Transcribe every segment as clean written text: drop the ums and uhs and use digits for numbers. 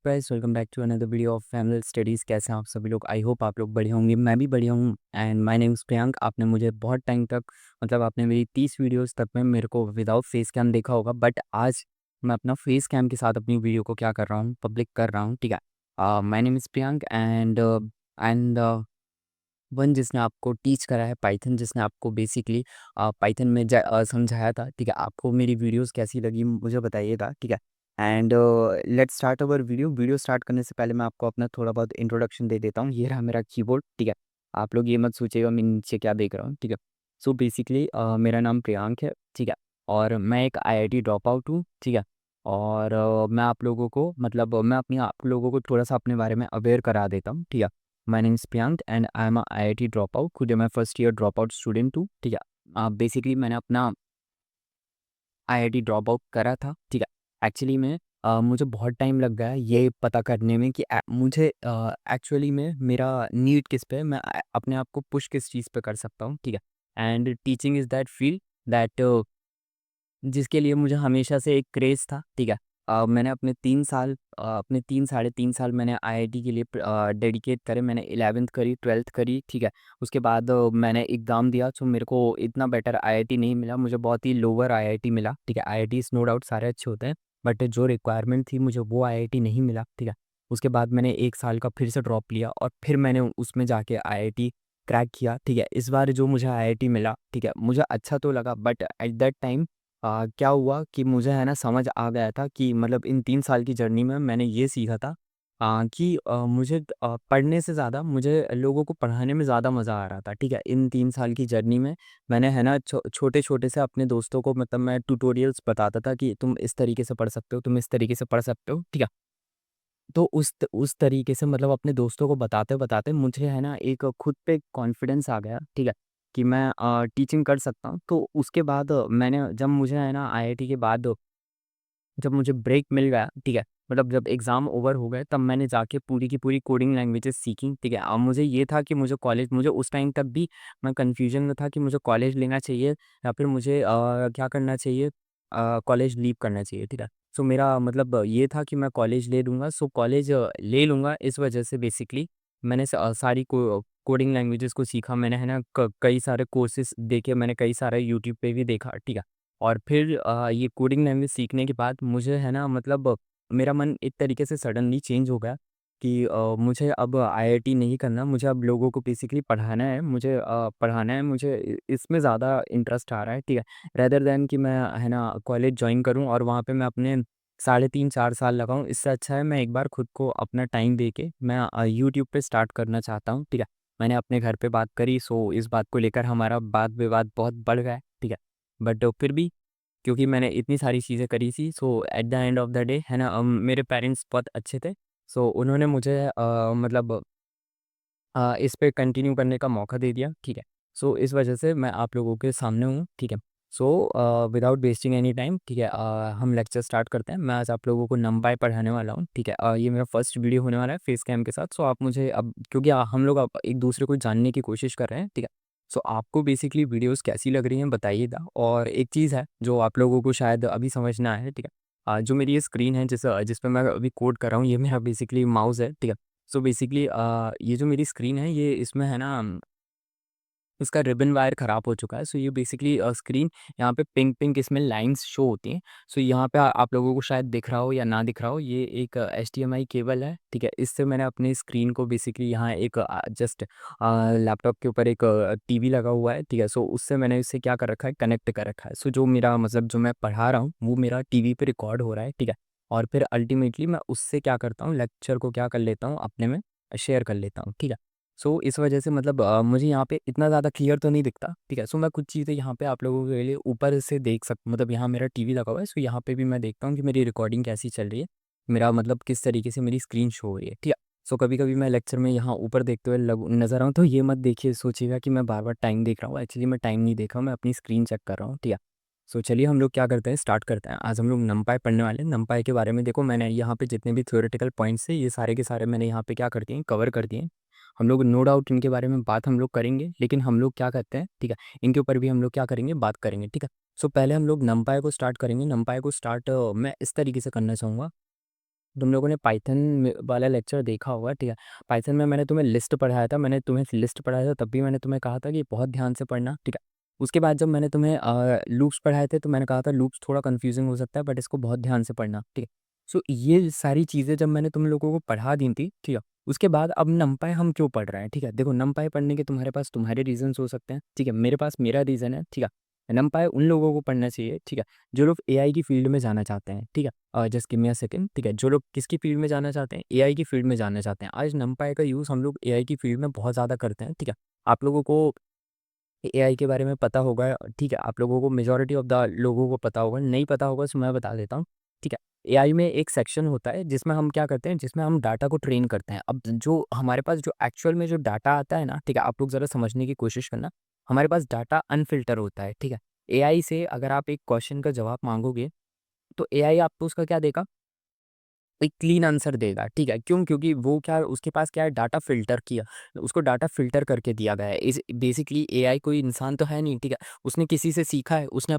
Guys, welcome back to another video of family studies. कैसे हैं आप सभी लोग? आई होप आप लोग बढ़िया होंगे। मैं भी बढ़िया हूँ and my name is Priyank. आपने मुझे बहुत टाइम तक मतलब आपने मेरी 30 वीडियोस तक में मेरे को विदाउट फेस कैम देखा होगा, बट आज मैं अपना फेस कैम के साथ अपनी वीडियो को क्या कर रहा हूँ, पब्लिक कर रहा हूँ। ठीक है, my name is Priyank and one जिसने आपको टीच करा है पाइथन, जिसने आपको बेसिकली पाइथन में समझाया था। ठीक है, आपको मेरी वीडियोस कैसी लगी मुझे बताइएगा। ठीक है, and let's start our video start करने से पहले मैं आपको अपना थोड़ा बहुत इंट्रोडक्शन दे देता हूँ। ये रहा मेरा कीबोर्ड। ठीक है, आप लोग ये मत सोचिएगा मैं नीचे क्या देख रहा हूँ। ठीक है, सो बेसिकली मेरा नाम प्रियांक है। ठीक है, और मैं एक आईआईटी ड्रॉप आउट हूँ। ठीक है, और मैं आप लोगों को मतलब मैं अपनी आप लोगों को थोड़ा सा अपने बारे में अवेयर करा देता हूँ। ठीक है, my name is Priyank and I am IIT drop out. खुद मैं first year drop out student हूँ। ठीक है, बेसिकली मैंने अपना आईआईटी ड्रॉप आउट करा था। ठीक है, एक्चुअली में मुझे बहुत टाइम लग गया ये पता करने में कि मुझे एक्चुअली में मेरा नीड किस पे मैं अपने आप को पुश किस चीज़ पे कर सकता हूँ। ठीक है, and teaching is that field that जिसके लिए मुझे हमेशा से एक क्रेज़ था। ठीक है, मैंने अपने 3 साढ़े 3 साल मैंने आईआईटी के लिए डेडिकेट करे। मैंने 11th करी, 12th करी। ठीक है, उसके बाद मैंने एग्ज़ाम दिया, सो मेरे को इतना बेटर आईआईटी नहीं मिला, मुझे बहुत ही लोअर आईआईटी मिला। ठीक है, आईआईटीज़ नो डाउट सारे अच्छे होते हैं, बट जो रिक्वायरमेंट थी मुझे वो आईआईटी नहीं मिला। ठीक है, उसके बाद मैंने 1 साल का फिर से ड्रॉप लिया और फिर मैंने उसमें जाके आईआईटी क्रैक किया। ठीक है, इस बार जो मुझे आईआईटी मिला, ठीक है, मुझे अच्छा तो लगा, बट एट दैट टाइम क्या हुआ कि मुझे है ना समझ आ गया था कि मतलब इन 3 साल की जर्नी में मैंने ये सीखा था कि मुझे पढ़ने से ज़्यादा मुझे लोगों को पढ़ाने में ज़्यादा मज़ा आ रहा था। ठीक है, इन 3 साल की जर्नी में मैंने है ना छोटे-छोटे से अपने दोस्तों को मतलब मैं ट्यूटोरियल्स बताता था कि तुम इस तरीके से पढ़ सकते हो, तुम इस तरीके से पढ़ सकते हो। ठीक है, तो उस तरीके से मतलब अपने दोस्तों को बताते-बताते मुझे है ना एक खुद पे कॉन्फिडेंस आ गया। ठीक है, कि मैं टीचिंग कर सकता हूँ। तो उसके बाद मैंने जब मुझे है ना आईआईटी के बाद जब मुझे ब्रेक मिल गया। ठीक है, मतलब जब एग्ज़ाम ओवर हो गए तब मैंने जाके पूरी की पूरी कोडिंग लैंग्वेजेस सीखी। ठीक है, अब मुझे ये था कि मुझे उस टाइम तक भी मैं कन्फ्यूज़न में था कि मुझे कॉलेज लेना चाहिए या फिर मुझे क्या करना चाहिए, कॉलेज लीव करना चाहिए। ठीक है, सो मेरा मतलब ये था कि मैं कॉलेज ले लूँगा, सो कॉलेज ले लूँगा। इस वजह से बेसिकली मैंने सारी कोडिंग लैंग्वेजेस को सीखा। मैंने है ना कई सारे कोर्सेज़ देखे, मैंने कई सारे यूट्यूब पे भी देखा। ठीक है, और फिर ये कोडिंग लैंग्वेज सीखने के बाद मुझे है ना मतलब मेरा मन एक तरीके से सडनली चेंज हो गया कि मुझे अब आईआईटी नहीं करना, मुझे अब लोगों को बेसिकली पढ़ाना है, मुझे पढ़ाना है, मुझे इसमें ज़्यादा इंटरेस्ट आ रहा है। ठीक है, रेदर देन कि मैं है ना कॉलेज ज्वाइन करूँ और वहाँ पे मैं अपने साढ़े 3 4 साल लगाऊँ, इससे अच्छा है मैं एक बार खुद को अपना टाइम दे के मैं यूट्यूब पे स्टार्ट करना चाहता हूँ। ठीक है, मैंने अपने घर पे बात करी, सो इस बात को लेकर हमारा वाद विवाद बहुत बढ़ गया है। ठीक है, बट फिर भी क्योंकि मैंने इतनी सारी चीज़ें करी थी, so at the end of the day है ना मेरे पेरेंट्स बहुत अच्छे थे। सो उन्होंने मुझे मतलब इस पे कंटिन्यू करने का मौका दे दिया। ठीक है, सो इस वजह से मैं आप लोगों के सामने हूँ। ठीक है, so without wasting any time, ठीक है, हम लेक्चर स्टार्ट करते हैं। मैं आज आप लोगों को नंपाई पढ़ाने वाला हूँ। ठीक है, ये मेरा फर्स्ट वीडियो होने वाला है फेस कैम के साथ। सो आप मुझे अब क्योंकि हम लोग अब एक दूसरे को जानने की कोशिश कर रहे हैं। ठीक है, सो आपको बेसिकली वीडियोस कैसी लग रही हैं बताइएगा। और एक चीज़ है जो आप लोगों को शायद अभी समझ ना आए। ठीक है, जो मेरी ये स्क्रीन है जिस पे मैं अभी कोड कर रहा हूँ, ये मेरा बेसिकली माउस है। ठीक है, सो बेसिकली ये जो मेरी स्क्रीन है ये इसमें है ना इसका रिबन वायर ख़राब हो चुका है। सो ये बेसिकली स्क्रीन यहाँ पे पिंक पिंक इसमें लाइन्स शो होती हैं। सो यहाँ पे आप लोगों को शायद दिख रहा हो या ना दिख रहा हो, ये एक एचडीएमआई केबल है। ठीक है, इससे मैंने अपनी स्क्रीन को बेसिकली यहाँ एक जस्ट लैपटॉप के ऊपर एक टीवी लगा हुआ है। ठीक है, सो उससे मैंने इसे क्या कर रखा है, कनेक्ट कर रखा है। सो जो मेरा मतलब जो मैं पढ़ा रहा हूँ वो मेरा टीवी पे रिकॉर्ड हो रहा है। ठीक है, और फिर अल्टीमेटली मैं उससे क्या करता हूँ, लेक्चर को क्या कर लेता हूँ अपने में शेयर कर लेता हूँ। ठीक है, सो इस वजह से मतलब मुझे यहाँ पे इतना ज़्यादा क्लियर तो नहीं दिखता। ठीक है, सो मैं कुछ चीज़ें यहाँ पे आप लोगों के लिए ऊपर से देख मतलब यहाँ मेरा टीवी लगा हुआ है, सो यहाँ पे भी मैं देखता हूँ कि मेरी रिकॉर्डिंग कैसी चल रही है, मेरा मतलब किस तरीके से मेरी स्क्रीन शो हो रही है। ठीक है, सो कभी-कभी मैं लेक्चर में यहाँ ऊपर देखते हुए लग नज़र आऊँ तो ये मत देखिए, सोचिएगा कि मैं बार-बार टाइम देख रहा हूँ, एक्चुअली मैं टाइम नहीं देख रहा हूँ, मैं अपनी स्क्रीन चेक कर रहा हूँ। ठीक है, सो चलिए हम लोग क्या करते हैं, स्टार्ट करते हैं। आज हम लोग नंपाई पढ़ने वाले हैं। नंपाई के बारे में देखो मैंने यहाँ पे जितने भी थ्योरेटिकल पॉइंट्स थे ये सारे के सारे मैंने यहाँ पे क्या कर दिए हैं, कवर कर दिए हैं। हम लोग नो डाउट इनके बारे में बात हम लोग करेंगे, लेकिन हम लोग क्या करते हैं, ठीक है, इनके ऊपर भी हम लोग क्या करेंगे, बात करेंगे। ठीक है, सो पहले हम लोग नंपाई को स्टार्ट करेंगे। नंपाई को स्टार्ट मैं इस तरीके से करना चाहूँगा तुम लोगों ने पाइथन में वाला लेक्चर देखा होगा, ठीक है। पाइथन में मैंने तुम्हें लिस्ट पढ़ाया था, मैंने तुम्हें लिस्ट पढ़ाया था, तब भी मैंने तुम्हें कहा था कि बहुत ध्यान से पढ़ना, ठीक है। उसके बाद जब मैंने तुम्हें लूप्स पढ़ाए थे तो मैंने कहा था लूप्स थोड़ा कंफ्यूजिंग हो सकता है, बट इसको बहुत ध्यान से पढ़ना, ठीक है। सो ये सारी चीज़ें जब मैंने तुम लोगों को पढ़ा दी थी, ठीक है। उसके बाद अब नमपाई हम क्यों पढ़ रहे हैं, ठीक है। देखो, नमपाई पढ़ने के तुम्हारे पास तुम्हारे रीजंस हो सकते हैं, ठीक है। मेरे पास मेरा रीज़न है, ठीक है। नमपाई उन लोगों को पढ़ना चाहिए, ठीक है, जो लोग एआई की फील्ड में जाना चाहते हैं, ठीक है। Just give me a second, ठीक है। जो लोग किसकी फील्ड में जाना चाहते हैं, एआई की फील्ड में जाना चाहते हैं। आज नमपाई का यूज़ हम लोग एआई की फील्ड में बहुत ज़्यादा करते हैं, ठीक है। आप लोगों को एआई के बारे में पता होगा, ठीक है। आप लोगों को मेजॉरिटी ऑफ द लोगों को पता होगा, नहीं पता होगा तो मैं बता देता हूँ, ठीक है। एआई में एक सेक्शन होता है जिसमें हम क्या करते हैं, जिसमें हम डाटा को ट्रेन करते हैं। अब जो हमारे पास जो एक्चुअल में जो डाटा आता है ना, ठीक है, आप लोग ज़रा समझने की कोशिश करना। हमारे पास डाटा अनफिल्टर होता है, ठीक है। एआई से अगर आप एक क्वेश्चन का जवाब मांगोगे तो एआई आपको उसका क्या देगा, एक क्लीन आंसर देगा, ठीक है। क्यों? क्योंकि वो क्या, उसके पास क्या है, डाटा फ़िल्टर किया, उसको डाटा फ़िल्टर करके दिया गया है। इस बेसिकली एआई कोई इंसान तो है नहीं, ठीक है। उसने किसी से सीखा है, उसने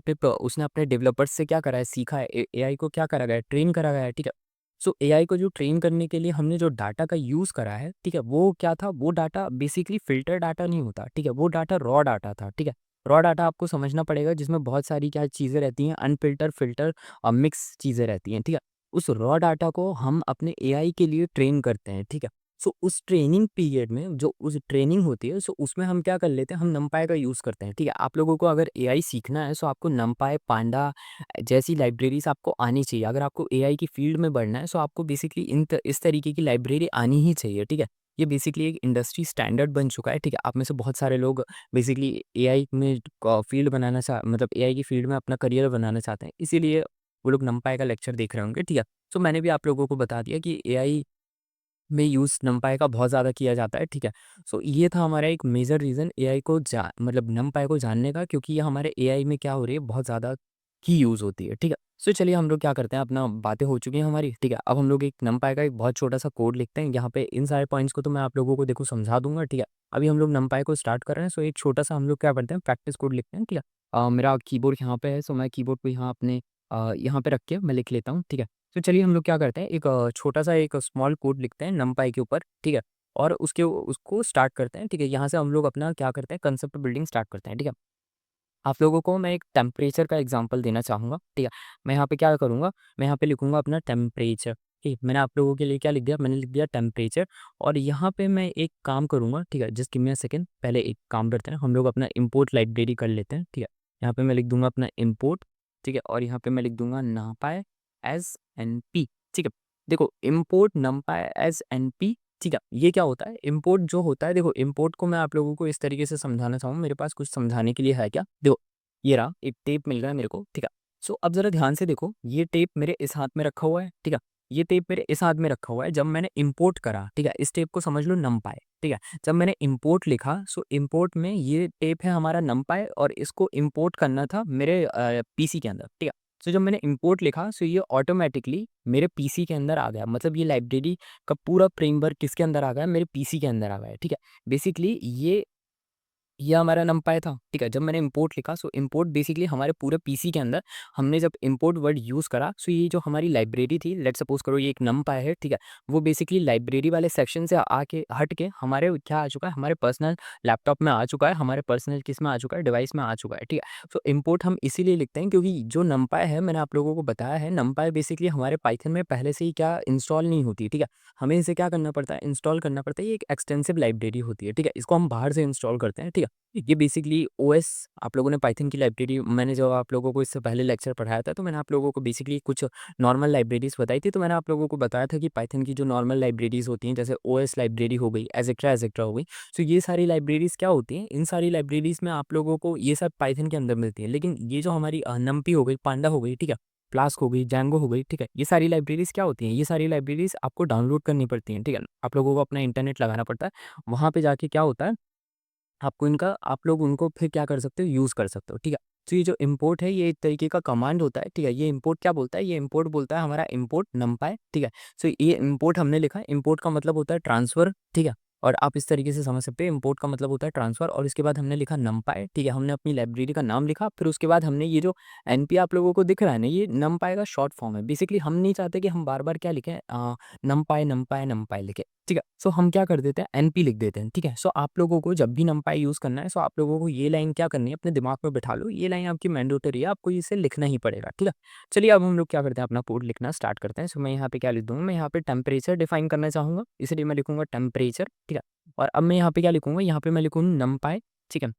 अपने डेवलपर्स से क्या करा है, सीखा है। एआई को क्या करा गया है, ट्रेन करा गया है, ठीक है। सो एआई को जो ट्रेन करने के लिए हमने जो डाटा का यूज़ करा है, ठीक है, वो क्या था, वो डाटा बेसिकली फ़िल्टर डाटा नहीं होता, ठीक है। वो डाटा रॉ डाटा था, ठीक है। रॉ डाटा आपको समझना पड़ेगा, जिसमें बहुत सारी क्या चीज़ें रहती हैं, अनफ़िल्टर, फ़िल्टर और मिक्स चीज़ें रहती हैं, ठीक है। उस रॉ डाटा को हम अपने एआई के लिए ट्रेन करते हैं, ठीक है। सो उस ट्रेनिंग पीरियड में जो उस ट्रेनिंग होती है, सो उसमें हम क्या कर लेते हैं, हम नमपाई का यूज़ करते हैं, ठीक है। आप लोगों को अगर एआई सीखना है, सो आपको नमपाई, पांडा जैसी लाइब्रेरीज़ आपको आनी चाहिए। अगर आपको एआई की फील्ड में बढ़ना है, सो आपको बेसिकली इस तरीके की लाइब्रेरी आनी ही चाहिए, ठीक है। ये बेसिकली एक इंडस्ट्री स्टैंडर्ड बन चुका है, ठीक है। आप में से बहुत सारे लोग बेसिकली एआई में फील्ड बनाना मतलब एआई की फील्ड में अपना करियर बनाना चाहते हैं, इसीलिए वो लोग नमपाई का लेक्चर देख रहे होंगे, ठीक है। सो मैंने भी आप लोगों को बता दिया कि एआई में यूज़ नमपाई का बहुत ज़्यादा किया जाता है, ठीक है। सो ये था हमारा एक मेजर रीज़न एआई को मतलब नमपाई को जानने का, क्योंकि ये हमारे एआई में क्या हो रही है, बहुत ज़्यादा की यूज़ होती है, ठीक है। सो चलिए हम लोग क्या करते हैं, अपना बातें हो चुकी हैं हमारी, ठीक है। अब हम लोग एक नमपाई का एक बहुत छोटा-सा कोड लिखते हैं, यहाँ पे इन सारे पॉइंट्स को तो मैं आप लोगों को देखो समझा दूँगा, ठीक है। अभी हम लोग नमपाई को स्टार्ट कर रहे हैं, सो एक छोटा-सा हम लोग क्या करते हैं, प्रैक्टिस कोड लिखते हैं, ठीक है। मेरा कीबोर्ड यहाँ पे है, सो मैं कीबोर्ड को यहाँ अपने यहाँ पे रख के मैं लिख लेता हूँ, ठीक है। तो चलिए हम लोग क्या करते हैं, एक छोटा-सा एक स्मॉल कोड लिखते हैं नमपाई के ऊपर, ठीक है? और उसको स्टार्ट करते हैं, ठीक है? यहाँ से हम लोग अपना क्या करते हैं, कंसेप्ट बिल्डिंग स्टार्ट करते हैं, ठीक है? आप लोगों को मैं एक टेम्परेचर का एग्ज़ाम्पल देना चाहूँगा, ठीक है? मैं यहाँ पे क्या करूँगा, मैं यहाँ पे लिखूँगा अपना टेम्परेचर, ठीक है? मैंने आप लोगों के लिए क्या लिख दिया, मैंने लिख दिया टेम्परेचर। और यहाँ पे मैं एक काम करूँगा, ठीक है? Just give me a second, पहले एक काम करते हैं, हम लोग अपना इम्पोर्ट लाइब्रेरी कर लेते हैं, ठीक है? यहाँ पे मैं लिख दूँगा अपना इम्पोर्ट, ठीक है? और यहाँ पे मैं लिख दूँगा numpy एस एनपी, ठीक है? देखो, इम्पोर्ट numpy एस एनपी, ठीक है? ये क्या होता है, इम्पोर्ट जो होता है, देखो इम्पोर्ट को मैं आप लोगों को इस तरीके से समझाना चाहूँगा, मेरे पास कुछ समझाने के लिए है क्या? देखो, ये रहा, एक टेप मिल गया है मेरे को, ठीक है? सो अब ज़रा ध्यान से देखो, ये टेप मेरे इस हाथ में रखा हुआ है, ठीक है? ये टेप मेरे इस हाथ में रखा हुआ है, जब मैंने इम्पोर्ट करा, ठीक है? इस टेप को समझ लो numpy, ठीक है? जब मैंने इम्पोर्ट लिखा, सो इम्पोर्ट में ये टेप है हमारा numpy, और इसको इम्पोर्ट करना था मेरे पीसी के अंदर, ठीक है? सो जब मैंने इम्पोर्ट लिखा, सो ये ऑटोमैटिकली मेरे पीसी के अंदर आ गया, मतलब ये लाइब्रेरी का पूरा फ्रेमवर्क किसके अंदर आ गया, मेरे पीसी के अंदर आ गया है, ठीक है? बेसिकली ये हमारा नमपाई था, ठीक है? जब मैंने इम्पोर्ट लिखा, सो इम्पोर्ट बेसिकली हमारे पूरे पीसी के अंदर हमने जब इम्पोर्ट वर्ड यूज़ करा, सो ये जो हमारी लाइब्रेरी थी, लेट्स सपोज़ करो ये एक नमपाई है, ठीक है? वो बेसिकली लाइब्रेरी वाले सेक्शन से आके हट के हमारे क्या आ चुका है, हमारे पर्सनल लैपटॉप में आ चुका है, हमारे पर्सनल किस में आ चुका है, डिवाइस में आ चुका है, ठीक है? सो इम्पोर्ट हम इसीलिए लिखते हैं, क्योंकि जो नमपाई है, मैंने आप लोगों को बताया है, नमपाई बेसिकली हमारे पाइथन में पहले से ही क्या इंस्टॉल नहीं होती, ठीक है? हमें इसे क्या करना पड़ता है, इंस्टॉल करना पड़ता है। ये एक एक्सटेंसिव लाइब्रेरी होती है, ठीक है? इसको हम बाहर से इंस्टॉल करते हैं, ठीक है? ये बेसिकली ओएस, आप लोगों ने पाइथन की लाइब्रेरी, मैंने जब आप लोगों को इससे पहले लेक्चर पढ़ाया था, तो मैंने आप लोगों को बेसिकली कुछ नॉर्मल लाइब्रेरीज़ बताई थी। तो मैंने आप लोगों को बताया था कि पाइथन की जो नॉर्मल लाइब्रेरीज़ होती हैं, जैसे ओएस लाइब्रेरी हो गई, एज़ेक्ट्रा हो गई। सो ये सारी लाइब्रेरीज़ क्या होती हैं, इन सारी लाइब्रेरीज़ में आप लोगों को ये सब पाइथन के अंदर मिलती है। लेकिन ये जो हमारी नम्पी हो गई, पांडा हो गई, ठीक है? फ्लास्क हो गई, जैंगो हो गई, ठीक है? ये सारी लाइब्रेरीज़ क्या होती हैं, ये सारी लाइब्रेरीज़ आपको डाउनलोड करनी पड़ती हैं, ठीक है? आप लोगों को अपना इंटरनेट लगाना पड़ता है। वहाँ पे जाके क्या होता है, आपको इनका आप लोग उनको फिर क्या कर सकते हो, यूज़ कर सकते हो, ठीक है? तो ये जो इम्पोर्ट है, ये एक तरीके का कमांड होता है, ठीक है? ये इम्पोर्ट क्या बोलता है, ये इम्पोर्ट बोलता है हमारा इम्पोर्ट numpy, ठीक है? सो ये इम्पोर्ट हमने लिखा है, इम्पोर्ट का मतलब होता है ट्रांसफ़र, ठीक है? और आप इस तरीके से समझ सकते हैं इम्पोर्ट का मतलब होता है ट्रांसफ़र। और इसके बाद हमने लिखा नमपाई, ठीक है, हमने अपनी लाइब्रेरी का नाम लिखा। फिर उसके बाद हमने ये जो एनपी आप लोगों को दिख रहा है ना, ये नमपाई का शॉर्ट फॉर्म है। बेसिकली हम नहीं चाहते कि हम बार-बार क्या लिखें, नमपाई, नमपाई, नमपाई लिखें, ठीक है। सो हम क्या कर देते हैं, एनपी लिख देते हैं, ठीक है। सो आप लोगों को जब भी नमपाई यूज़ करना है, सो आप लोगों को ये लाइन क्या करनी है, अपने दिमाग में बिठा लो, ये लाइन आपकी मैंडेटरी है, आपको इसे लिखना ही पड़ेगा, ठीक है। चलिए अब हम लोग क्या करते हैं, अपना कोड लिखना स्टार्ट करते हैं। सो मैं यहाँ पे क्या लिख दूँगा, मैं यहाँ पे टेम्परेचर डिफाइन करना चाहूँगा, इसलिए मैं लिखूँगा टेम्परेचर, ठीक है। और अब मैं यहाँ पे क्या लिखूँगा, यहाँ पे मैं लिखूँ नमपाई, ठीक है।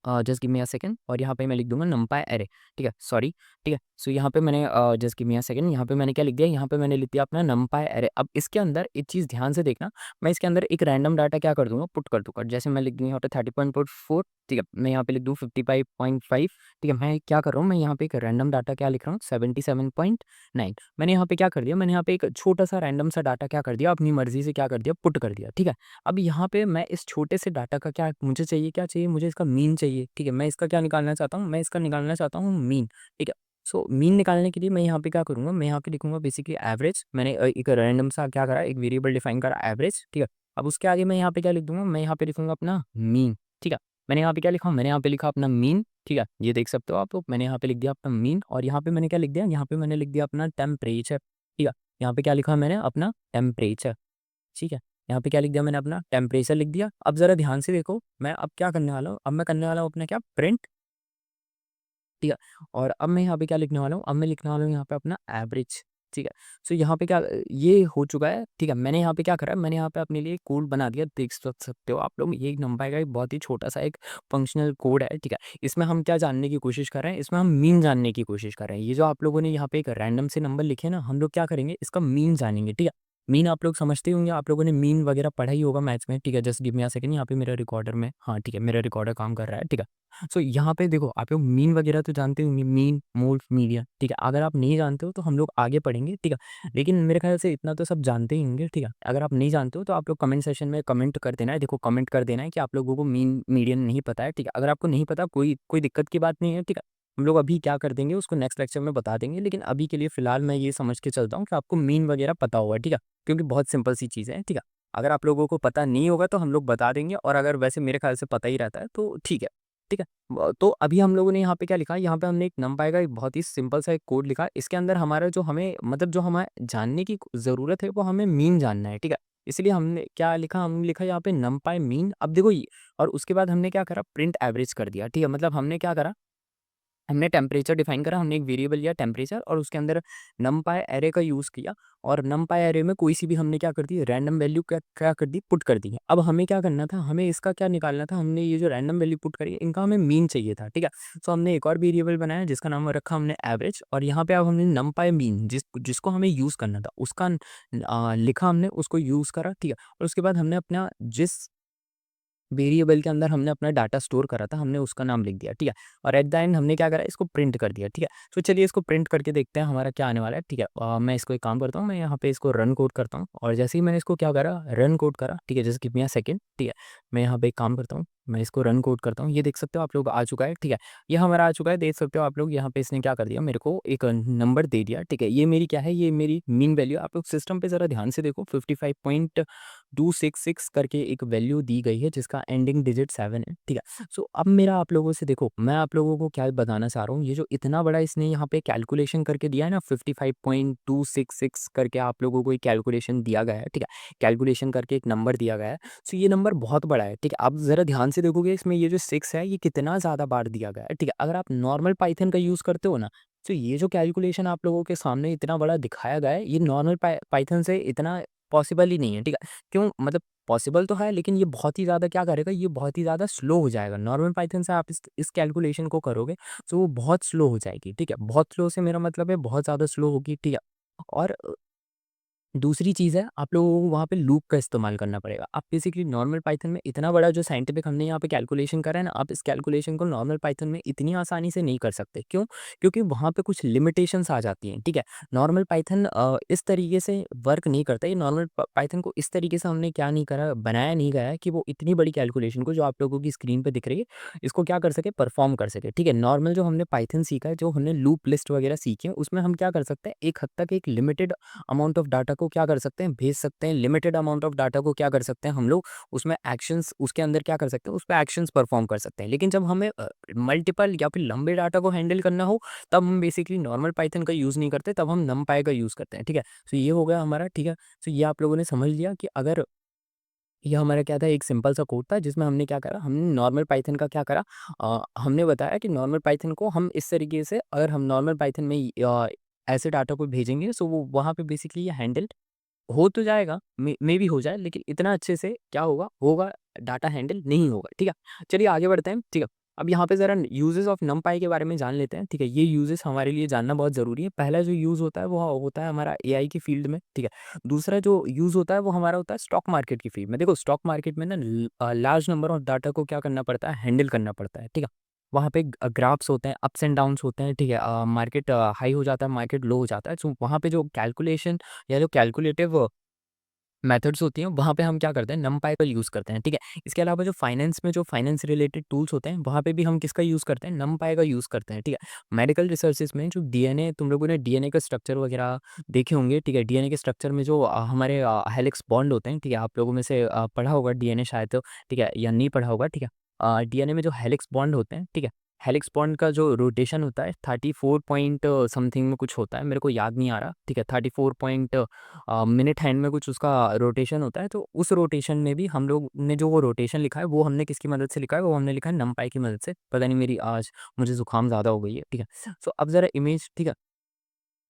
Just give me a second, और यहाँ पे मैं लिख दूँगा नमपाई अरे, ठीक है, सॉरी, ठीक है। सो यहाँ पे मैंने just give me a second, यहाँ पे मैंने क्या लिख दिया, यहाँ पे मैंने लिख दिया अपना नमपाई अरे। अब इसके अंदर एक चीज़ ध्यान से देखना, मैं इसके अंदर एक रैंडम डाटा क्या कर दूँगा, पुट कर दूँगा। जैसे मैं लिख दूँ यहाँ पे 30.4, ठीक है, मैं यहाँ पे लिख दूँ 55.5, ठीक है। मैं क्या कर रहा हूँ, मैं यहाँ पे एक रैंडम डाटा क्या लिख रहा हूँ, 77.9। मैंने यहाँ पे क्या कर दिया, मैंने यहाँ पे एक छोटा-सा रैंडम सा डाटा क्या कर दिया, अपनी मर्ज़ी से क्या कर दिया, पुट कर दिया, ठीक है। अब यहाँ पे मैं इस छोटे से डाटा का क्या मुझे चाहिए, क्या चाहिए, मुझे इसका मीन चाहिए, ठीक है। मैं इसका क्या निकालना चाहता हूँ, मैं इसका निकालना चाहता हूँ मीन, ठीक है। सो मीन निकालने के लिए मैं यहाँ पे क्या करूँगा, मैं यहाँ पे लिखूँगा बेसिकली एवरेज। मैंने एक रैंडम सा क्या करा, एक वेरिएबल डिफाइन करा एवरेज, ठीक है। अब उसके आगे मैं यहाँ पे क्या लिख दूँगा, मैं यहाँ पे लिखूँगा अपना मीन, ठीक है। मैंने यहाँ पे क्या लिखा, मैंने यहाँ पे लिखा अपना मीन, ठीक है। ये देख सकते हो आप लोग, मैंने यहाँ पे लिख दिया अपना मीन। और यहाँ पे मैंने क्या लिख दिया, यहाँ पे मैंने लिख दिया अपना टेम्परेचर, ठीक है। यहाँ पे क्या लिखा मैंने, अपना टेम्परेचर, ठीक है। यहाँ पे क्या लिख दिया मैंने, अपना टेम्परेचर लिख दिया। अब ज़रा ध्यान से देखो, मैं अब क्या करने वाला हूँ, अब मैं करने वाला हूँ अपना क्या, प्रिंट, ठीक है। और अब मैं यहाँ पे क्या लिखने वाला हूँ, अब मैं लिखने वाला हूँ यहाँ पे अपना एवरेज, ठीक है। सो यहाँ पे क्या ये हो चुका है, ठीक है। मैंने यहाँ पे क्या करा, मैंने यहाँ पे अपने लिए कोड बना दिया, देख सकते हो आप लोग। ये एक नंबर का एक बहुत ही छोटा-सा एक फंक्शनल कोड है, ठीक है। इसमें हम क्या जानने की कोशिश कर रहे हैं, इसमें हम मीन जानने की कोशिश कर रहे हैं। ये जो आप लोगों ने यहाँ पे एक रैंडम से नंबर लिखे ना, हम लोग क्या करेंगे, इसका मीन जानेंगे, ठीक है। मीन आप लोग समझते ही होंगे, आप लोगों ने मीन वगैरह पढ़ा ही होगा मैथ्स में, ठीक है। Just give me a second, यहाँ पे मेरा रिकॉर्डर में, हाँ, ठीक है, मेरा रिकॉर्डर काम कर रहा है, ठीक है। सो यहाँ पे देखो, आप लोग मीन वगैरह तो जानते होंगे, मीन, मोड, मीडियन, ठीक है। अगर आप नहीं जानते हो तो हम लोग आगे पढ़ेंगे, ठीक है। लेकिन मेरे ख्याल से इतना तो सब जानते ही होंगे, ठीक है। अगर आप नहीं जानते हो तो आप लोग कमेंट सेक्शन में कमेंट कर देना है। देखो, कमेंट कर देना है कि आप लोगों को मीन, मीडियन नहीं पता है, ठीक है। अगर आपको नहीं पता, कोई कोई दिक्कत की बात नहीं है, ठीक है। हम लोग अभी क्या कर देंगे, उसको नेक्स्ट लेक्चर में बता देंगे। लेकिन अभी के लिए फ़िलहाल मैं ये समझ के चलता हूँ कि आपको मीन वगैरह पता होगा, ठीक है। क्योंकि बहुत सिंपल सी चीज़ें हैं, ठीक है। अगर आप लोगों को पता नहीं होगा तो हम लोग बता देंगे, और अगर वैसे मेरे ख्याल से पता ही रहता है तो ठीक है, ठीक है। तो अभी हम लोगों ने यहाँ पे क्या लिखा, यहाँ पे हमने एक नंपाई का एक बहुत ही सिंपल सा एक कोड लिखा। इसके अंदर हमारा जो हमें मतलब जो हमें जानने की ज़रूरत है, वो हमें मीन जानना है, ठीक है। इसलिए हमने क्या लिखा, हमने लिखा यहाँ पे नंपाई मीन। अब देखो ये, और उसके बाद हमने क्या करा, प्रिंट एवरेज कर दिया, ठीक है। मतलब हमने क्या करा, हमने टेम्परेचर डिफाइन करा, हमने एक वेरिएबल लिया टेम्परेचर, और उसके अंदर नमपाई एरे का यूज़ किया। और नमपाई एरे में कोई सी भी हमने क्या कर दी, रैंडम वैल्यू क्या क्या कर दी, पुट कर दी है। अब हमें क्या करना था, हमें इसका क्या निकालना था, हमने ये जो रैंडम वैल्यू पुट करी, इनका हमें मीन चाहिए था, ठीक है। सो हमने एक और वेरिएबल बनाया जिसका नाम रखा हमने एवरेज, और यहाँ पे अब हमने नमपाई मीन जिसको हमें यूज़ करना था, उसका लिखा हमने, उसको यूज़ करा, ठीक है। और उसके बाद हमने अपना जिस वेरिएबल के अंदर हमने अपना डाटा स्टोर करा था, हमने उसका नाम लिख दिया, ठीक है। और एट द एंड हमने क्या करा, इसको प्रिंट कर दिया, ठीक है। तो चलिए इसको प्रिंट करके देखते हैं हमारा क्या आने वाला है, ठीक है। मैं इसको एक काम करता हूँ, मैं यहाँ पे इसको रन कोड करता हूँ, और जैसे ही मैंने इसको क्या करा, रन कोड करा, ठीक है। जैसे गिव मी अ सेकंड, ठीक है। मैं यहाँ पे एक काम करता हूँ, मैं इसको रन कोड करता हूँ, ये देख सकते हो आप लोग आ चुका है, ठीक है। ये हमारा आ चुका है, देख सकते हो आप लोग। यहाँ पे इसने क्या कर दिया, मेरे को एक नंबर दे दिया, ठीक है। ये मेरी क्या है, ये मेरी मीन वैल्यू। आप लोग सिस्टम पे ज़रा ध्यान से देखो, 55.266 करके एक वैल्यू दी गई है, जिसका एंडिंग डिजिट 7 है, ठीक है। सो अब मेरा आप लोगों से देखो, मैं आप लोगों को क्या बताना चाह रहा हूँ, ये जो इतना बड़ा इसने यहाँ पे कैलकुलेशन करके दिया है ना, 55.266 करके आप लोगों को एक कैलकुलेशन दिया गया है, ठीक है। कैलकुलेशन करके एक नंबर दिया गया है। सो ये नंबर बहुत बड़ा है, ठीक है। आप ज़रा ध्यान से देखोगे, इसमें ये जो 6 है, ये कितना ज़्यादा बार दिया गया है, ठीक है। अगर आप नॉर्मल पाइथन का यूज़ करते हो ना, तो ये जो कैलकुलेशन आप लोगों के सामने इतना बड़ा दिखाया गया है, ये नॉर्मल पाइथन से इतना पॉसिबल ही नहीं है, ठीक है। क्यों, मतलब पॉसिबल तो है, लेकिन ये बहुत ही ज़्यादा क्या करेगा, ये बहुत ही ज़्यादा स्लो हो जाएगा। नॉर्मल पाइथन से आप इस कैलकुलेशन को करोगे, तो वो बहुत स्लो हो जाएगी, ठीक है। बहुत स्लो से मेरा मतलब है बहुत ज़्यादा स्लो होगी, ठीक है। और दूसरी चीज़ है, आप लोगों को वहाँ पे लूप का इस्तेमाल करना पड़ेगा। आप बेसिकली नॉर्मल पाइथन में इतना बड़ा जो साइंटिफिक हमने यहाँ पे कैलकुलेशन करा है ना, आप इस कैलकुलेशन को नॉर्मल पाइथन में इतनी आसानी से नहीं कर सकते। क्यों? क्योंकि वहाँ पे कुछ लिमिटेशंस आ जाती हैं, ठीक है। नॉर्मल पाइथन इस तरीके से वर्क नहीं करता। ये नॉर्मल पाइथन को इस तरीके से हमने क्या नहीं करा, बनाया नहीं गया है कि वो इतनी बड़ी कैलकुलेशन को जो आप लोगों की स्क्रीन पे दिख रही है, इसको क्या कर सके, परफॉर्म कर सके, ठीक है। नॉर्मल जो हमने पाइथन सीखा है, जो हमने लूप लिस्ट वगैरह सीखी है, उसमें हम क्या कर सकते हैं, एक हद तक एक लिमिटेड अमाउंट ऑफ डाटा को क्या कर सकते हैं, भेज सकते हैं, लिमिटेड अमाउंट ऑफ डाटा को क्या कर सकते हैं हम लोग, उसमें एक्शंस उसके अंदर क्या कर सकते हैं, उस पे एक्शंस परफॉर्म कर सकते हैं। लेकिन जब हमें मल्टीपल या फिर लंबे डाटा को हैंडल करना हो, तब हम बेसिकली नॉर्मल पाइथन का यूज़ नहीं करते, तब हम नमपाई का यूज़ करते हैं, ठीक है। तो ये हो गया हमारा, ठीक है। तो ये आप लोगों ने समझ लिया कि अगर ये हमारा क्या था, एक सिंपल सा कोड था जिसमें हमने क्या करा, हमने नॉर्मल पाइथन का क्या करा, हमने बताया कि नॉर्मल पाइथन को हम इस तरीके से, अगर हम नॉर्मल पाइथन में ऐसे डाटा को भेजेंगे, सो वो वहाँ पे बेसिकली ये हैंडल हो तो जाएगा, मे बी हो जाए, लेकिन इतना अच्छे से क्या होगा, डाटा हैंडल नहीं होगा, ठीक है। चलिए आगे बढ़ते हैं, ठीक है। अब यहाँ पे ज़रा यूजेस ऑफ नमपाई के बारे में जान लेते हैं, ठीक है। ये यूजेस हमारे लिए जानना बहुत ज़रूरी है। पहला जो यूज़ होता है वो होता है हमारा एआई की फील्ड में, ठीक है। दूसरा जो यूज़ होता है वो हमारा होता है स्टॉक मार्केट की फील्ड में। देखो स्टॉक मार्केट में ना लार्ज नंबर ऑफ डाटा को क्या करना पड़ता है, हैंडल करना पड़ता है, ठीक है। वहाँ पे ग्राफ्स होते हैं, अप्स एंड डाउन्स होते हैं, ठीक है। मार्केट हाई हो जाता है, मार्केट लो हो जाता है, सो वहाँ पे जो कैलकुलेशन या जो कैलकुलेटिव मेथड्स होती हैं, वहाँ पे हम क्या करते हैं, नमपाई का यूज़ करते हैं, ठीक है। इसके अलावा जो फाइनेंस में जो फाइनेंस रिलेटेड टूल्स होते हैं, वहाँ पे भी हम किसका यूज़ करते हैं, नमपाई का यूज़ करते हैं, ठीक है। मेडिकल रिसर्चेज़ में जो डीएनए, तुम लोगों ने डीएनए का स्ट्रक्चर वगैरह देखे होंगे, ठीक है। डीएनए के स्ट्रक्चर में जो हमारे हेलिक्स बॉन्ड होते हैं, ठीक है। आप लोगों में से पढ़ा होगा डीएनए शायद तो, ठीक है, या नहीं पढ़ा होगा, ठीक है। डीएनए में जो हेलिक्स बॉन्ड होते हैं, ठीक है। हेलिक्स बॉन्ड का जो रोटेशन होता है 34 पॉइंट समथिंग में कुछ होता है, मेरे को याद नहीं आ रहा, ठीक है। 34 पॉइंट मिनट हैंड में कुछ उसका रोटेशन होता है, तो उस रोटेशन में भी हम लोग ने जो वो रोटेशन लिखा है, वो हमने किसकी मदद से लिखा है, वो हमने लिखा है नमपाई की मदद से। पता नहीं मेरी आज मुझे ज़ुकाम ज़्यादा हो गई है, ठीक है। सो अब ज़रा इमेज, ठीक है,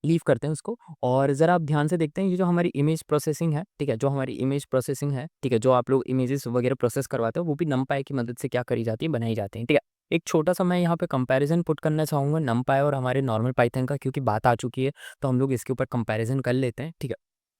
लीव करते हैं उसको, और ज़रा आप ध्यान से देखते हैं, ये जो हमारी इमेज प्रोसेसिंग है, ठीक है, जो हमारी इमेज प्रोसेसिंग है, ठीक है, जो आप लोग इमेजेस वगैरह प्रोसेस करवाते हो, वो भी नमपाई की मदद से क्या करी जाती है, बनाई जाती है, ठीक है। एक छोटा-सा मैं यहाँ पे कंपैरिज़न पुट करना चाहूँगा नमपाई और हमारे नॉर्मल पाइथन का, क्योंकि बात आ चुकी है, तो हम लोग इसके ऊपर कंपैरिज़न कर लेते हैं, ठीक है।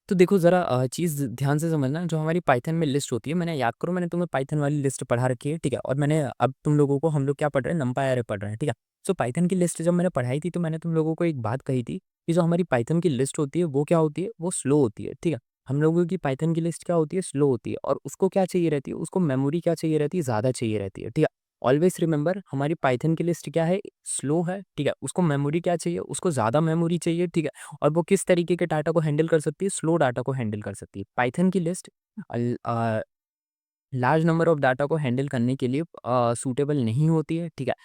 तो देखो ज़रा चीज़ ध्यान से समझना, जो हमारी पाइथन में लिस्ट होती है, मैंने याद करो मैंने तुम्हें पाइथन वाली लिस्ट पढ़ा रखी है, ठीक है, और मैंने अब तुम लोगों को, हम लोग क्या पढ़ रहे हैं, नमपाई अरे पढ़ रहे हैं, ठीक है। सो पाइथन की लिस्ट जब मैंने पढ़ाई थी, तो मैंने तुम लोगों को एक बात कही थी कि जो हमारी पाइथन की लिस्ट होती है, वो क्या होती है, वो स्लो होती है, ठीक है। हम लोगों की पाइथन की लिस्ट क्या होती है, स्लो होती है, और उसको क्या चाहिए रहती है, उसको मेमोरी क्या चाहिए रहती है, ज़्यादा चाहिए रहती है, ठीक है। ऑलवेज़ रिमेंबर, हमारी पाइथन की लिस्ट क्या है, स्लो है, ठीक है, उसको मेमोरी क्या चाहिए, उसको ज़्यादा मेमोरी चाहिए, ठीक है। और वो किस तरीके के डाटा को हैंडल कर सकती है, स्लो डाटा को हैंडल कर सकती है। पाइथन की list large number of data को हैंडल करने के लिए सूटेबल नहीं होती है, ठीक है।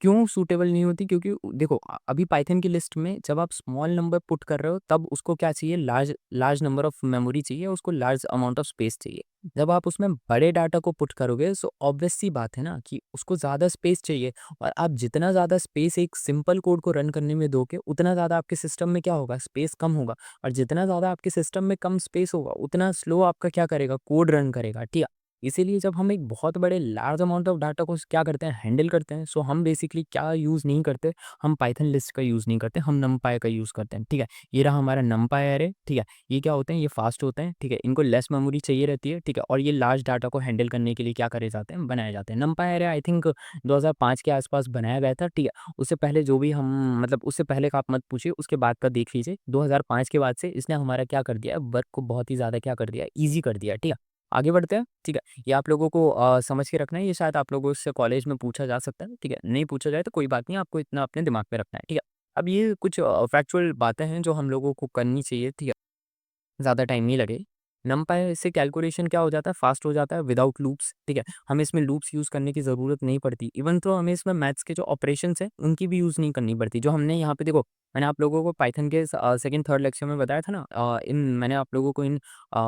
क्यों सूटेबल नहीं होती? क्योंकि देखो अभी पाइथन की लिस्ट में जब आप स्मॉल नंबर पुट कर रहे हो, तब उसको क्या चाहिए, large large number of memory चाहिए, उसको लार्ज अमाउंट ऑफ स्पेस चाहिए। जब आप उसमें बड़े डाटा को पुट करोगे, सो ऑब्वियस सी बात है ना कि उसको ज़्यादा स्पेस चाहिए, और आप जितना ज़्यादा स्पेस एक सिंपल कोड को रन करने में दोगे, उतना ज़्यादा आपके सिस्टम में क्या होगा, स्पेस कम होगा, और जितना ज़्यादा आपके सिस्टम में कम स्पेस होगा, उतना स्लो आपका क्या करेगा, कोड रन करेगा, ठीक है। इसीलिए जब हम एक बहुत बड़े लार्ज अमाउंट ऑफ डाटा को क्या करते हैं, हैंडल करते हैं, सो हम बेसिकली क्या यूज़ नहीं करते, हम पाइथन लिस्ट का यूज़ नहीं करते, हम नमपाई का यूज़ करते हैं, ठीक है। ये रहा हमारा नमपाई अरे, ठीक है। ये क्या होते हैं, ये फास्ट होते हैं, ठीक है, इनको लेस मेमोरी चाहिए रहती है, ठीक है, और ये लार्ज डाटा को हैंडल करने के लिए क्या करे जाते हैं, बनाए जाते हैं। नमपाई अरे आई थिंक 2005 के आसपास बनाया गया था, ठीक है। उससे पहले जो भी हम, मतलब उससे पहले का आप मत पूछिए, उसके बाद का देख लीजिए। 2005 के बाद से इसने हमारा क्या कर दिया है, वर्क को बहुत ही ज़्यादा क्या कर दिया है, ईज़ी कर दिया है, ठीक है। आगे बढ़ते हैं, ठीक है। ये आप लोगों को समझ के रखना है, ये शायद आप लोगों से कॉलेज में पूछा जा सकता है, ठीक है। नहीं पूछा जाए तो कोई बात नहीं, आपको इतना अपने दिमाग में रखना है, ठीक है। अब ये कुछ फैक्चुअल बातें हैं जो हम लोगों को करनी चाहिए, ठीक है। ज़्यादा टाइम नहीं लगे। नमपाई से कैलकुलेशन क्या हो जाता है, फ़ास्ट हो जाता है विदाउट लूप्स, ठीक है। हमें इसमें लूप्स यूज़ करने की ज़रूरत नहीं पड़ती। इवन तो हमें इसमें मैथ्स के जो ऑपरेशंस हैं, उनकी भी यूज़ नहीं करनी पड़ती। जो हमने यहाँ पे देखो, मैंने आप लोगों को पाइथन के सेकंड, थर्ड लेक्चर में बताया था ना, इन मैंने आप लोगों को इन